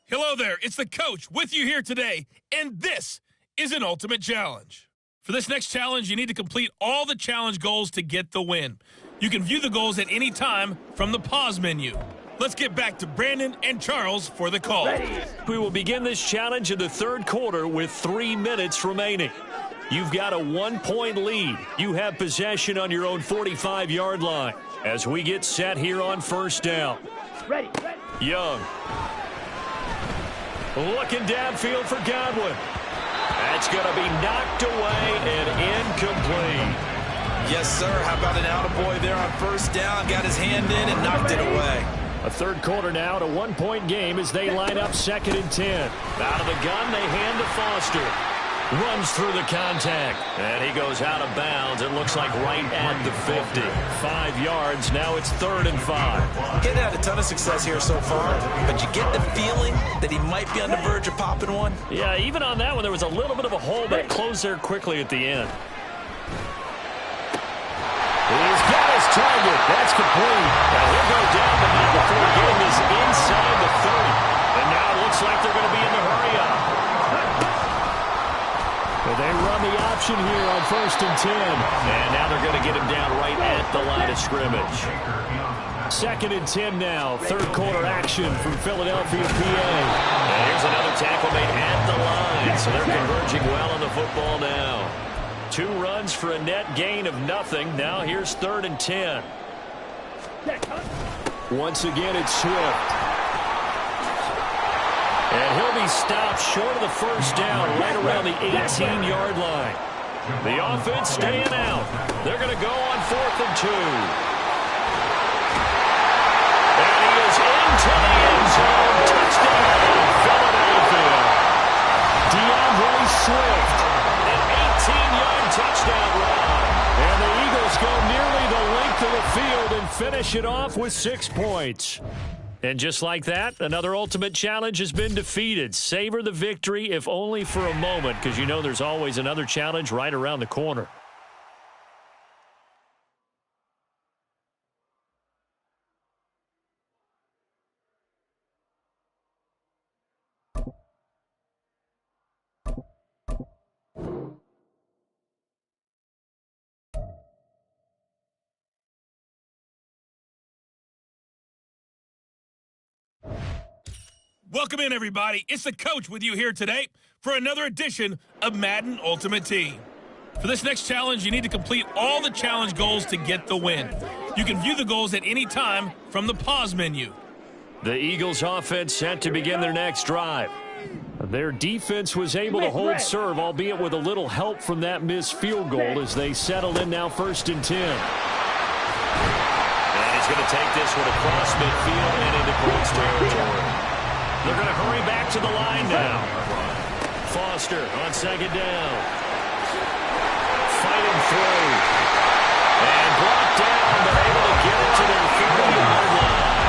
Hello there, it's the coach with you here today, and this is an ultimate challenge. For this next challenge, you need to complete all the challenge goals to get the win. You can view the goals at any time from the pause menu. Let's get back to Brandon and Charles for the call. We will begin this challenge in the third quarter with 3 minutes remaining. You've got a 1-point lead. You have possession on your own 45-yard line as we get set here on first down. Ready. Young. Looking downfield for Godwin. That's going to be knocked away and incomplete. Yes, sir. How about an attaboy there on first down? Got his hand in and knocked it away. A third quarter now, a 1-point game as they line up 2nd and 10. Out of the gun, they hand to Foster. Runs through the contact. And he goes out of bounds. It looks like right at the 50. 5 yards. Now it's 3rd and 5. He's had a ton of success here so far, but you get the feeling that he might be on the verge of popping one. Yeah, even on that one, there was a little bit of a hole, but it closed there quickly at the end. He's got his target. That's complete. Now he'll go down the net before getting this inside the 30. And now it looks like they're going to be in the hurry-up. Well, they run the option here on 1st and 10. And now they're going to get him down right at the line of scrimmage. 2nd and 10 now. Third quarter action from Philadelphia, PA. And here's another tackle made at the line. So they're converging well on the football now. 2 runs for a net gain of nothing. Now here's 3rd and 10. Once again, it's Swift. And he'll be stopped short of the first down right around the 18-yard line. The offense staying out. They're going to go on 4th and 2. And he is into the end zone. Touchdown, Philadelphia. DeAndre Swift. An 18-yard touchdown run. And the Eagles go nearly the length of the field and finish it off with 6 points. And just like that, another ultimate challenge has been defeated. Savor the victory, if only for a moment, because you know there's always another challenge right around the corner. Welcome in, everybody. It's the coach with you here today for another edition of Madden Ultimate Team. For this next challenge, you need to complete all the challenge goals to get the win. You can view the goals at any time from the pause menu. The Eagles offense set to begin their next drive. Their defense was able to hold serve, albeit with a little help from that missed field goal as they settle in now 1st and 10. And he's going to take this one across midfield and into Colts territory. They're going to hurry back to the line now. Foster on 2nd down. Fighting through. And brought down, but able to get it to their 30-yard line.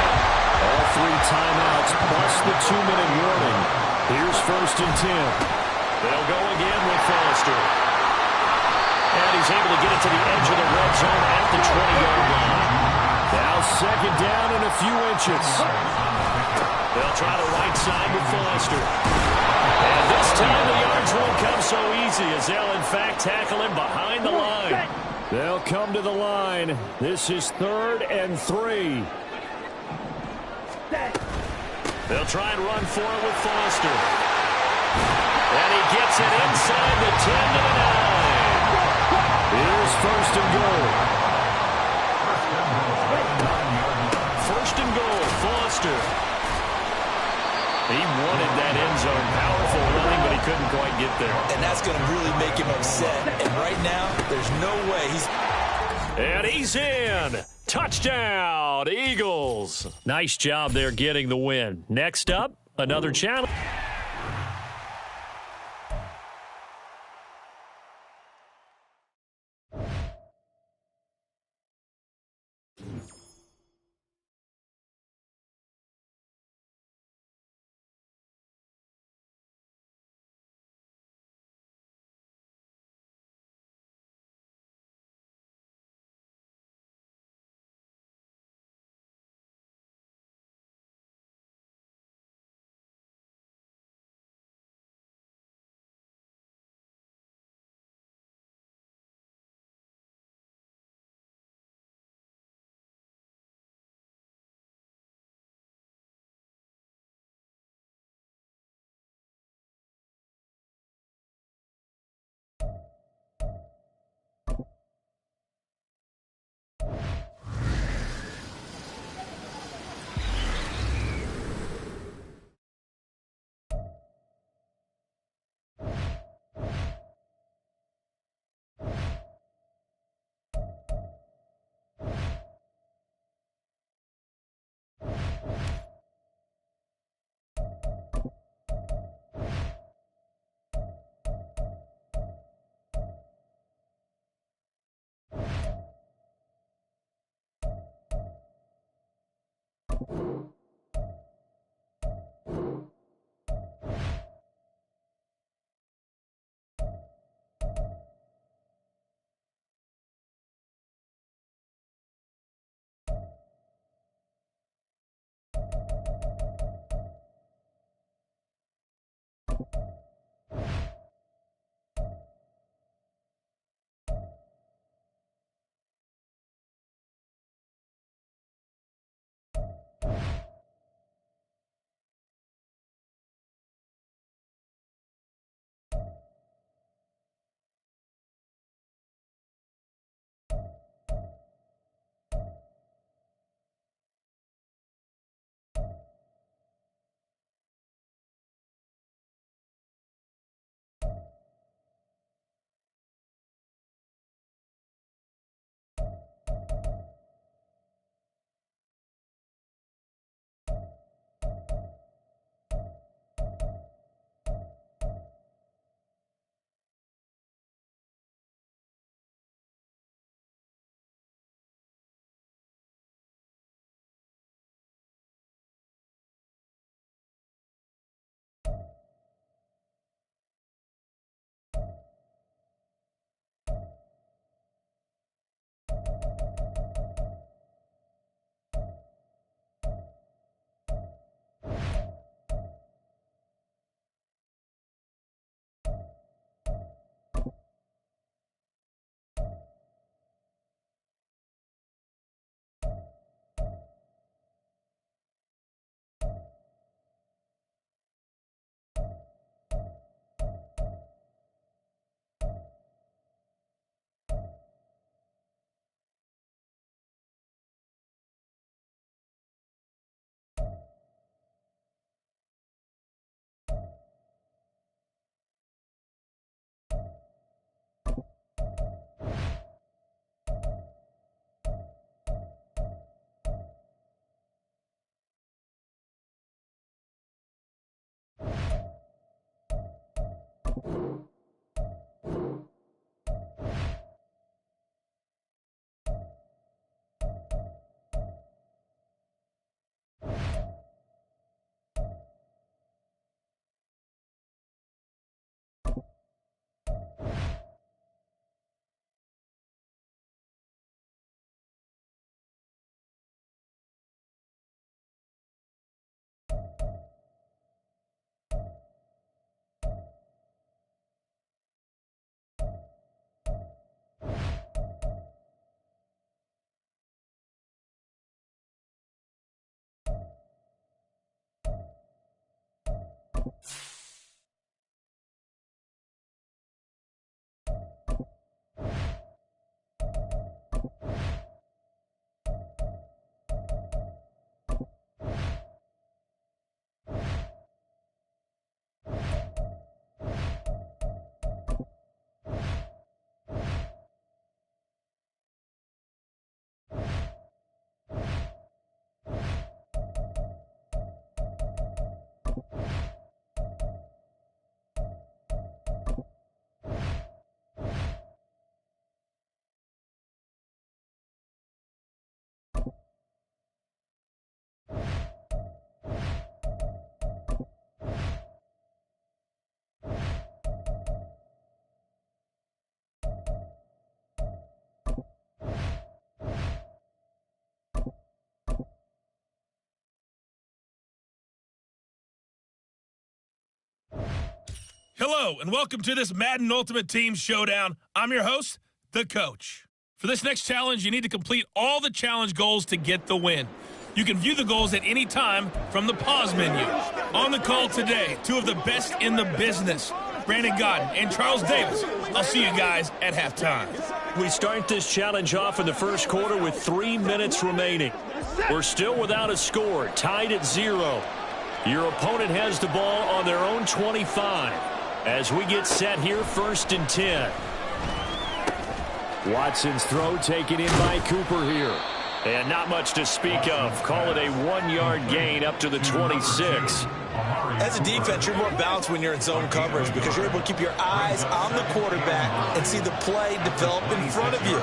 All 3 timeouts plus the 2-minute warning. Here's 1st and 10. They'll go again with Foster. And he's able to get it to the edge of the red zone at the 20-yard line. Now 2nd down and a few inches. They'll try the right side with Foster. And this time the yards won't come so easy as they'll in fact tackle him behind the line. They'll come to the line. This is 3rd and 3. They'll try and run for it with Foster. And he gets it inside the 10 to the 9. Here's 1st and goal. 1st and goal, Foster. He wanted that end zone. Powerful running, but he couldn't quite get there. And that's going to really make him upset. And right now, there's no way he's... And he's in. Touchdown, Eagles. Nice job there getting the win. Next up, another challenge. Hello, and welcome to this Madden Ultimate Team Showdown. I'm your host, the Coach. For this next challenge, you need to complete all the challenge goals to get the win. You can view the goals at any time from the pause menu. On the call today, two of the best in the business, Brandon Godden and Charles Davis. I'll see you guys at halftime. We start this challenge off in the first quarter with 3 minutes remaining. We're still without a score, tied at 0. Your opponent has the ball on their own 25. As we get set here, 1st and 10. Watson's throw taken in by Cooper here. And not much to speak of. Call it a 1-yard gain up to the 26. As a defense, you're more balanced when you're in zone coverage because you're able to keep your eyes on the quarterback and see the play develop in front of you.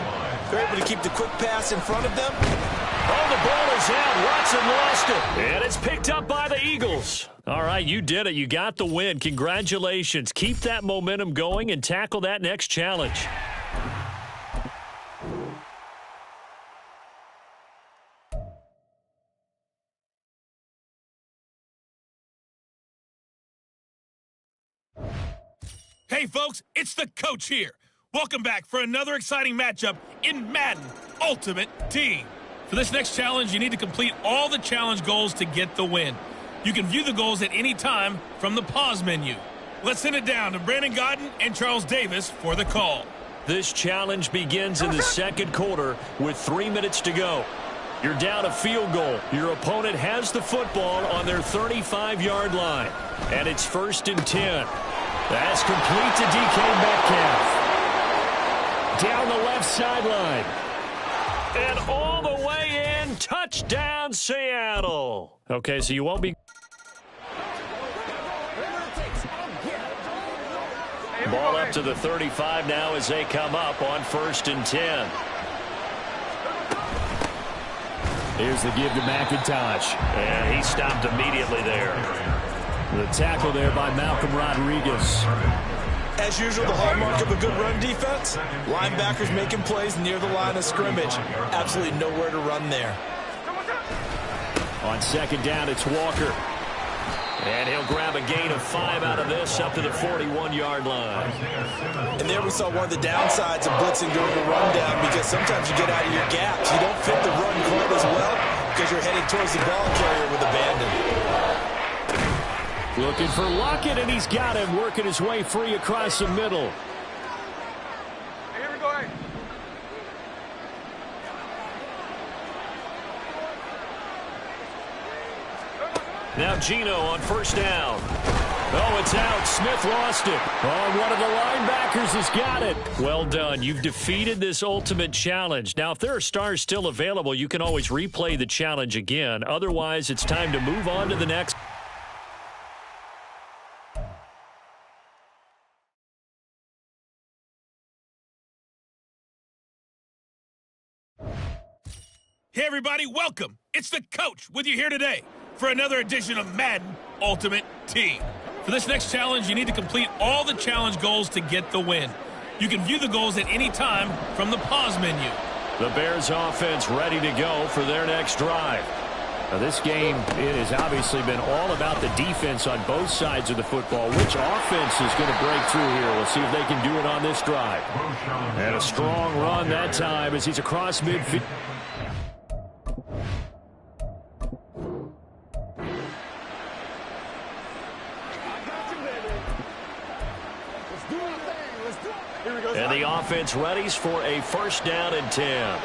They're able to keep the quick pass in front of them. Oh, the ball is out. Watson lost it. And it's picked up by the Eagles. All right, you did it. You got the win. Congratulations. Keep that momentum going and tackle that next challenge. Hey, folks, it's the coach here. Welcome back for another exciting matchup in Madden Ultimate Team. For this next challenge, you need to complete all the challenge goals to get the win. You can view the goals at any time from the pause menu. Let's send it down to Brandon Godden and Charles Davis for the call. This challenge begins in the second quarter with 3 minutes to go. You're down a field goal. Your opponent has the football on their 35-yard line. And it's 1st and 10. That's complete to DK Metcalf. Down the left sideline. And all the way in. Touchdown, Seattle. Okay, so you won't be... Ball up to the 35 now as they come up on 1st and 10. Here's the give to McIntosh. And he stopped immediately there. The tackle there by Malcolm Rodriguez. As usual, the hallmark of a good run defense, linebackers making plays near the line of scrimmage. Absolutely nowhere to run there. On 2nd down, it's Walker. And he'll grab a gain of 5 out of this up to the 41-yard line. And there we saw one of the downsides of blitzing during the rundown, because sometimes you get out of your gaps. You don't fit the run quite as well because you're headed towards the ball carrier with abandon. Looking for Lockett, and he's got him working his way free across the middle. Here we go. Now Gino on 1st down. Oh, it's out. Smith lost it. Oh, one of the linebackers has got it. Well done. You've defeated this ultimate challenge. Now, if there are stars still available, you can always replay the challenge again. Otherwise, it's time to move on to the next. Hey, everybody, welcome. It's the coach with you here today for another edition of Madden Ultimate Team. For this next challenge, you need to complete all the challenge goals to get the win. You can view the goals at any time from the pause menu. The Bears offense ready to go for their next drive. Now, this game, it has obviously been all about the defense on both sides of the football. Which offense is going to break through here? We'll see if they can do it on this drive. And a strong run that time as he's across midfield. And the offense readies for a 1st down and 10.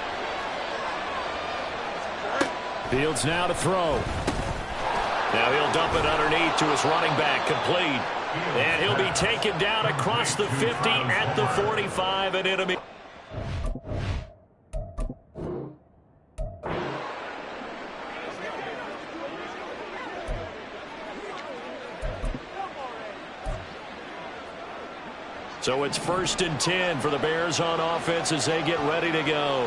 Fields now to throw. Now he'll dump it underneath to his running back, complete. And he'll be taken down across the 50 at the 45 and enemy. So it's 1st and 10 for the Bears on offense as they get ready to go.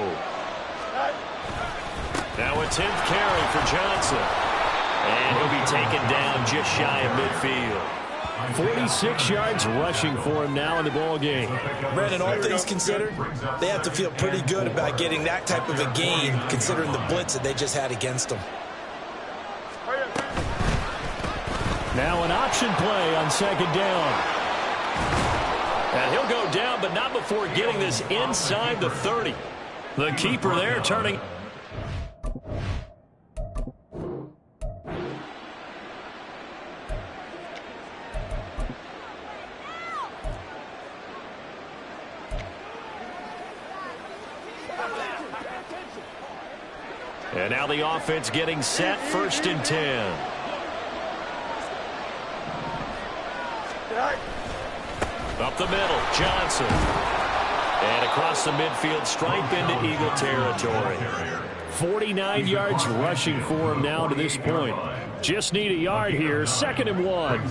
Now a 10th carry for Johnson. And he'll be taken down just shy of midfield. 46 yards rushing for him now in the ball game. Brandon, all things considered, they have to feel pretty good about getting that type of a gain, considering the blitz that they just had against them. Now an option play on 2nd down. And he'll go down, but not before getting this inside the 30. The keeper there turning. And now the offense getting set, 1st and 10. Up the middle, Johnson. And across the midfield, stripe into Eagle territory. 49 yards rushing for him now to this point. Just need a yard here, 2nd and 1.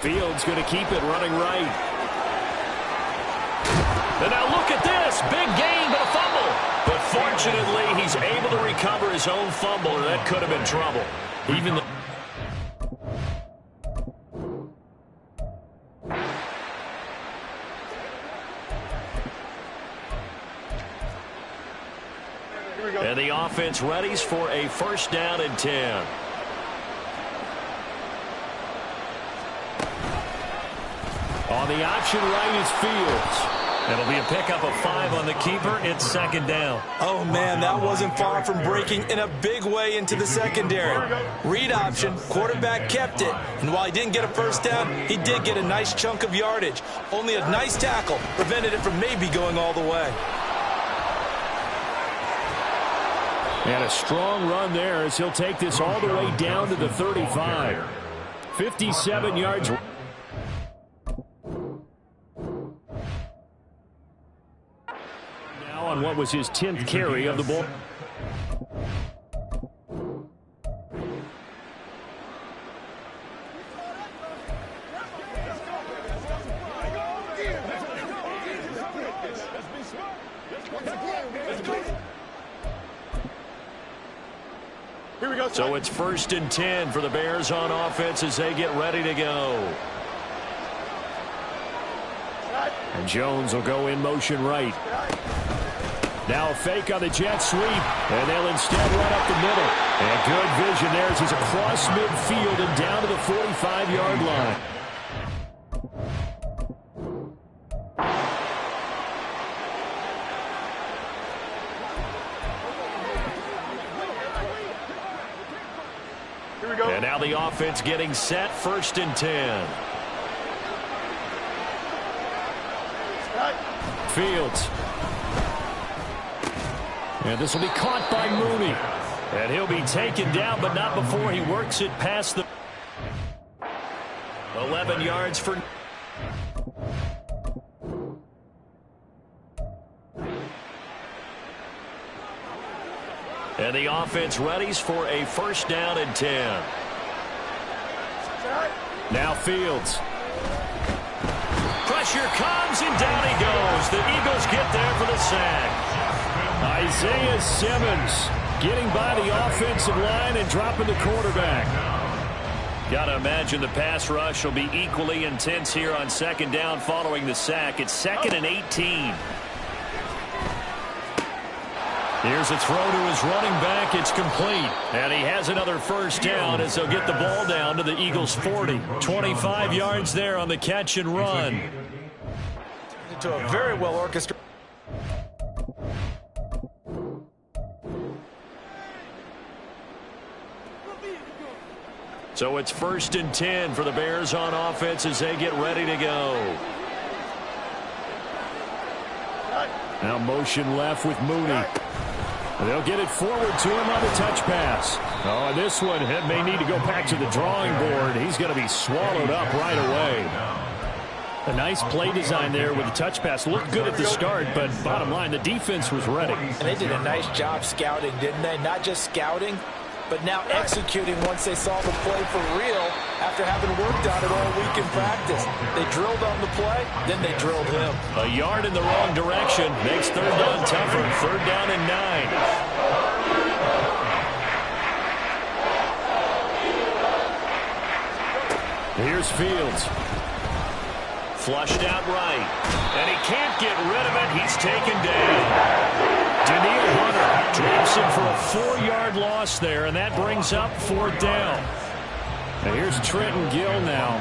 Fields going to keep it running right. And now look at this, big gain, but a fumble. But fortunately, he's able to recover his own fumble, and that could have been trouble. Even the and the offense readies for a 1st down and 10. On the option right is Fields. It'll be a pickup of 5 on the keeper. It's second down. Oh, man, that wasn't far from breaking in a big way into the secondary. Read option, quarterback kept it. And while he didn't get a first down, he did get a nice chunk of yardage. Only a nice tackle prevented it from maybe going all the way. And a strong run there as he'll take this all the way down to the 35. 57 yards. Now on what was his 10th carry of the ball. So it's 1st and 10 for the Bears on offense as they get ready to go. And Jones will go in motion right. Now a fake on the jet sweep, and they'll instead run up the middle. And good vision there as he's across midfield and down to the 45-yard line. And now the offense getting set, 1st and 10. Fields. And this will be caught by Mooney. And he'll be taken down, but not before he works it past the 11 yards for... And the offense readies for a 1st down and 10. Now Fields. Pressure comes, and down he goes. The Eagles get there for the sack. Isaiah Simmons getting by the offensive line and dropping the quarterback. Got to imagine the pass rush will be equally intense here on 2nd down following the sack. It's 2nd and 18. Here's a throw to his running back. It's complete. And he has another 1st down as they'll get the ball down to the Eagles' 40. 25 yards there on the catch and run. To a very well orchestrated. So it's 1st and 10 for the Bears on offense as they get ready to go. Now motion left with Mooney. They'll get it forward to him on the touch pass. Oh, and this one may need to go back to the drawing board. He's going to be swallowed up right away. A nice play design there with the touch pass. Looked good at the start, but bottom line, the defense was ready. And they did a nice job scouting, didn't they? Not just scouting, but now executing once they saw the play for real after having worked on it all week in practice. They drilled on the play, then they drilled him. A yard in the wrong direction makes 3rd down tougher. 3rd down and 9. Here's Fields. Flushed out right. And he can't get rid of it. He's taken down. Daniil Hunter drops him for a 4-yard loss there, and that brings up 4th down. And here's Trenton Gill now.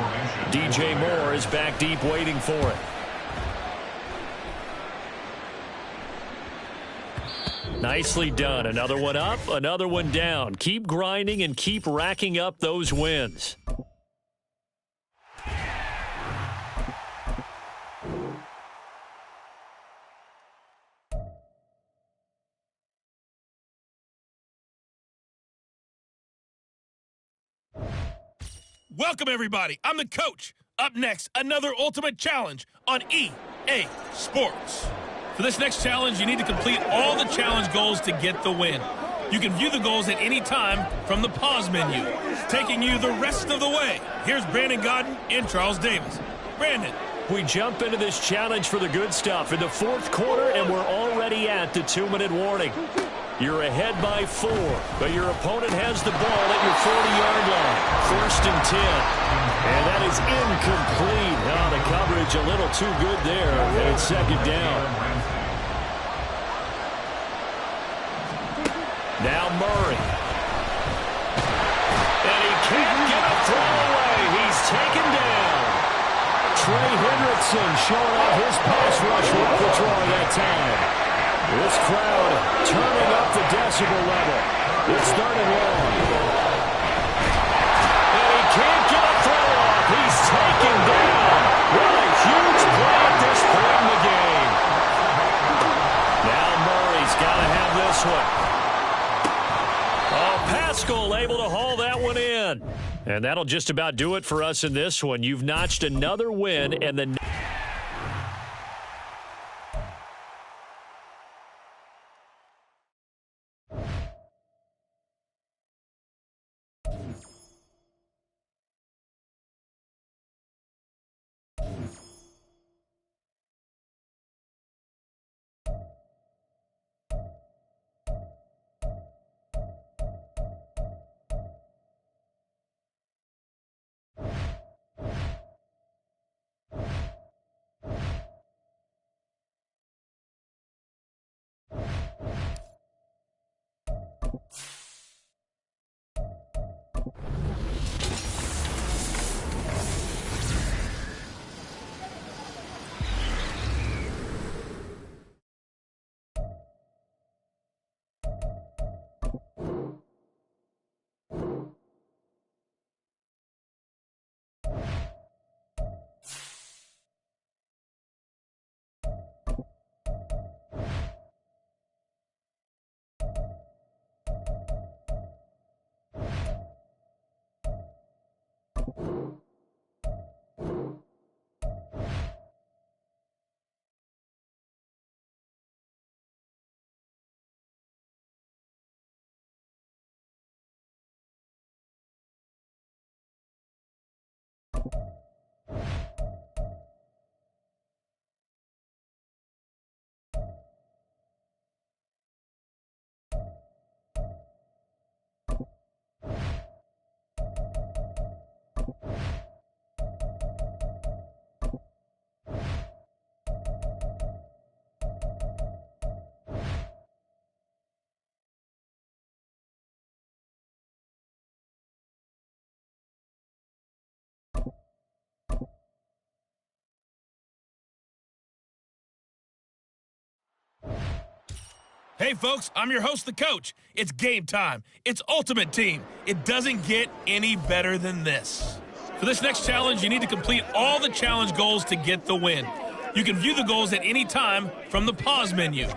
DJ Moore is back deep waiting for it. Nicely done. Another one up, another one down. Keep grinding and keep racking up those wins. Welcome, everybody. I'm the coach. Up next, another ultimate challenge on EA Sports. For this next challenge, you need to complete all the challenge goals to get the win. You can view the goals at any time from the pause menu. Taking you the rest of the way, here's Brandon Godden and Charles Davis. Brandon. We jump into this challenge for the good stuff in the 4th quarter, and we're already at the 2-minute warning. You're ahead by 4, but your opponent has the ball at your 40-yard line. 1st and 10. And that is incomplete. Oh, the coverage a little too good there, and it's 2nd down. Now Murray. And he can't get a throw away. He's taken down. Trey Henry Watson showing off his pass rush repertoire that time. This crowd turning up the decibel level. It's third and long. And he can't get a throw off. He's taken down. What a huge play at this point in the game. Now Murray's got to have this one. Oh, Pascal able to haul that one in. And that'll just about do it for us in this one. You've notched another win, and the Hey, folks, I'm your host, the coach. It's game time. It's Ultimate Team. It doesn't get any better than this. For this next challenge, you need to complete all the challenge goals to get the win. You can view the goals at any time from the pause menu.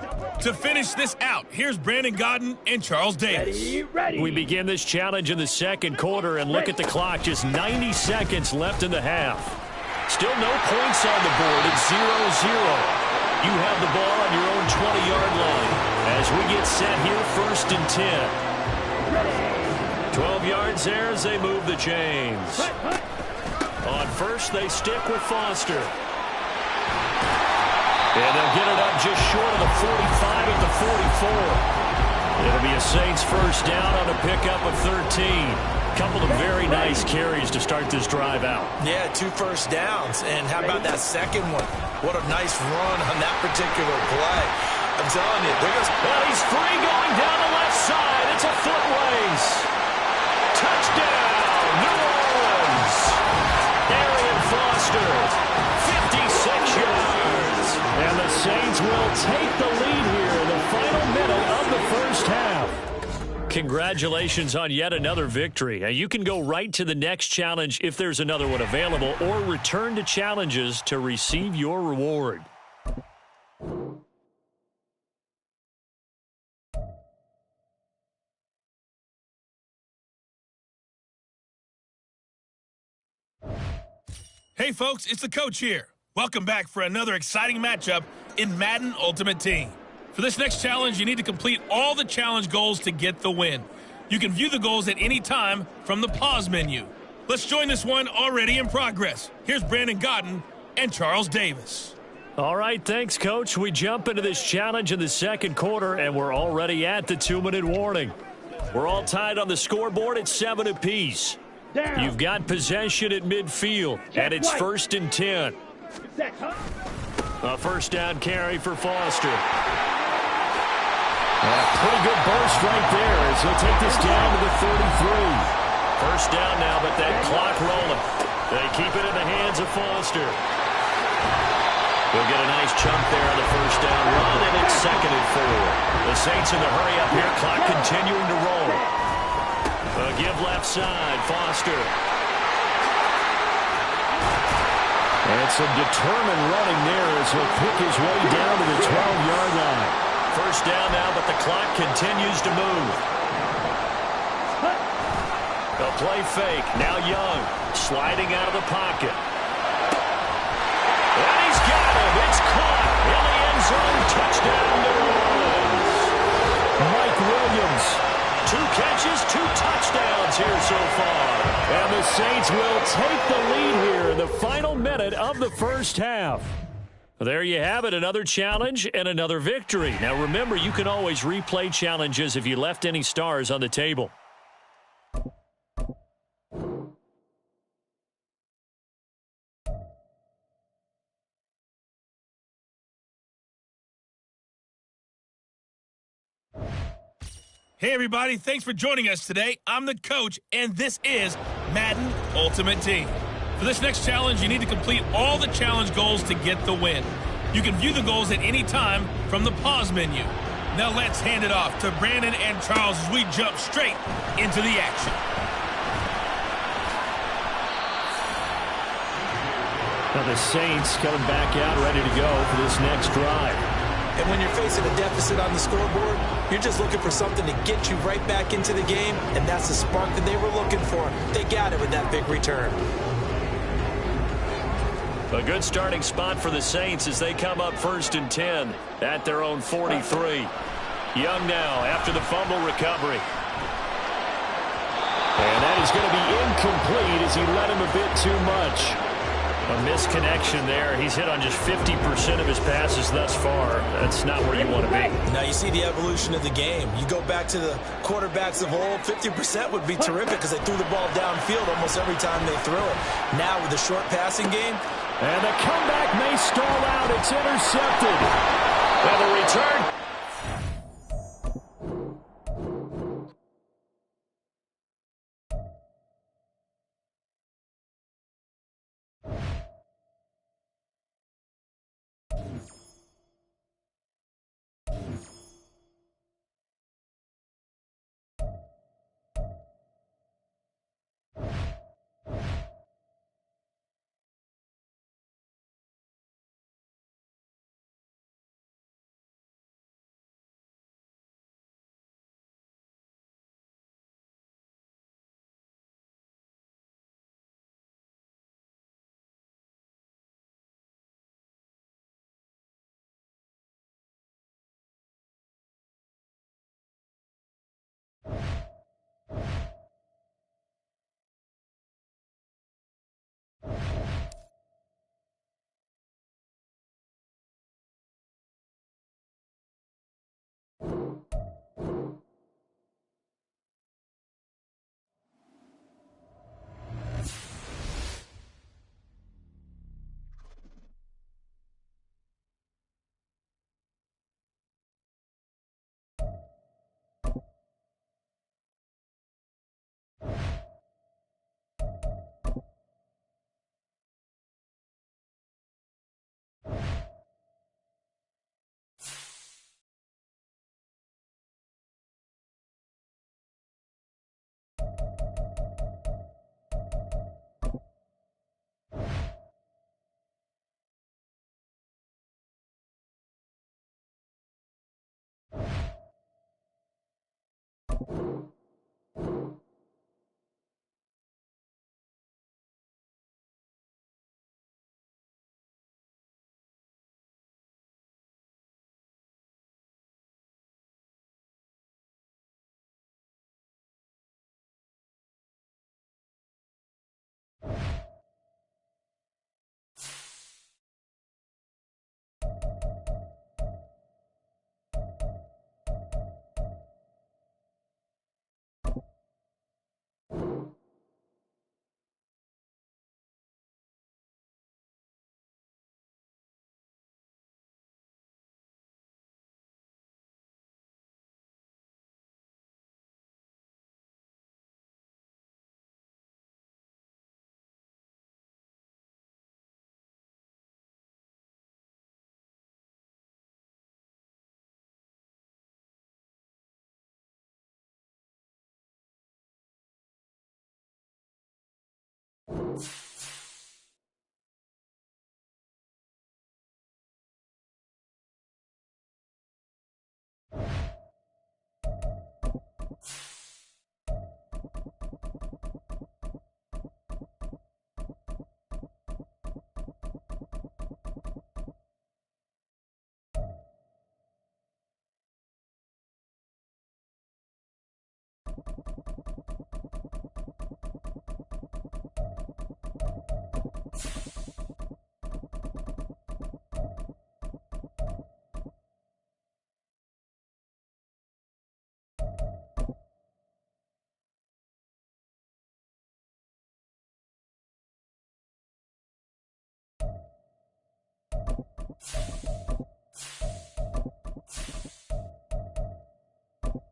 To finish this out, here's Brandon Godden and Charles Davis. Ready. We begin this challenge in the second quarter, and look at the clock. Just 90 seconds left in the half. Still no points on the board. It's 0-0. You have the ball on your own 20-yard line as we get set here, 1st and 10. 12 yards there as they move the chains. On first, they stick with Foster. And they'll get it up just short of the 45 at the 44. It'll be a Saints first down on a pickup of 13. Couple of very nice carries to start this drive out. Yeah, 2 first downs. And how about that second one? What a nice run on that particular play. I'm telling you, well, he's free going down the left side. It's a foot race. Touchdown, New Orleans. Arian Foster, 56 yards. And the Saints will take the lead here in the final minute of the first half. Congratulations on yet another victory. You can go right to the next challenge if there's another one available, or return to challenges to receive your reward. Hey, folks, it's the coach here. Welcome back for another exciting matchup in Madden Ultimate Team. For this next challenge, you need to complete all the challenge goals to get the win. You can view the goals at any time from the pause menu. Let's join this one already in progress. Here's Brandon Godden and Charles Davis. All right, thanks, Coach. We jump into this challenge in the second quarter, and we're already at the 2-minute warning. We're all tied on the scoreboard at 7 apiece. You've got possession at midfield, and it's 1st and 10. A first down carry for Foster. And a pretty good burst right there as he'll take this down to the 33. First down now, but that clock rolling. They keep it in the hands of Foster. They'll get a nice chunk there on the first down run, and it's 2nd and 4. The Saints in the hurry up here, clock continuing to roll. A give left side, Foster. And some determined running there as he'll pick his way down to the 12-yard line. First down now, but the clock continues to move. A play fake. Now Young sliding out of the pocket. And he's got him. It's caught in the end zone. Touchdown, New Orleans. Mike Williams. 2 catches, 2 touchdowns here so far. And the Saints will take the lead here in the final minute of the first half. There you have it, another challenge and another victory. Now remember, you can always replay challenges if you left any stars on the table. Hey, everybody. Thanks for joining us today. I'm the coach, and this is Madden Ultimate Team. For this next challenge, you need to complete all the challenge goals to get the win. You can view the goals at any time from the pause menu. Now let's hand it off to Brandon and Charles as we jump straight into the action. Now the Saints coming back out ready to go for this next drive. And when you're facing a deficit on the scoreboard, you're just looking for something to get you right back into the game, and that's the spark that they were looking for. They got it with that big return. A good starting spot for the Saints as they come up 1st and 10 at their own 43. Young now after the fumble recovery. And that is going to be incomplete as he led him a bit too much. A misconnection there. He's hit on just 50% of his passes thus far. That's not where you want to be. Now you see the evolution of the game. You go back to the quarterbacks of old, 50% would be terrific because they threw the ball downfield almost every time they threw it. Now with the short passing game. And the comeback may stall out. It's intercepted. And the return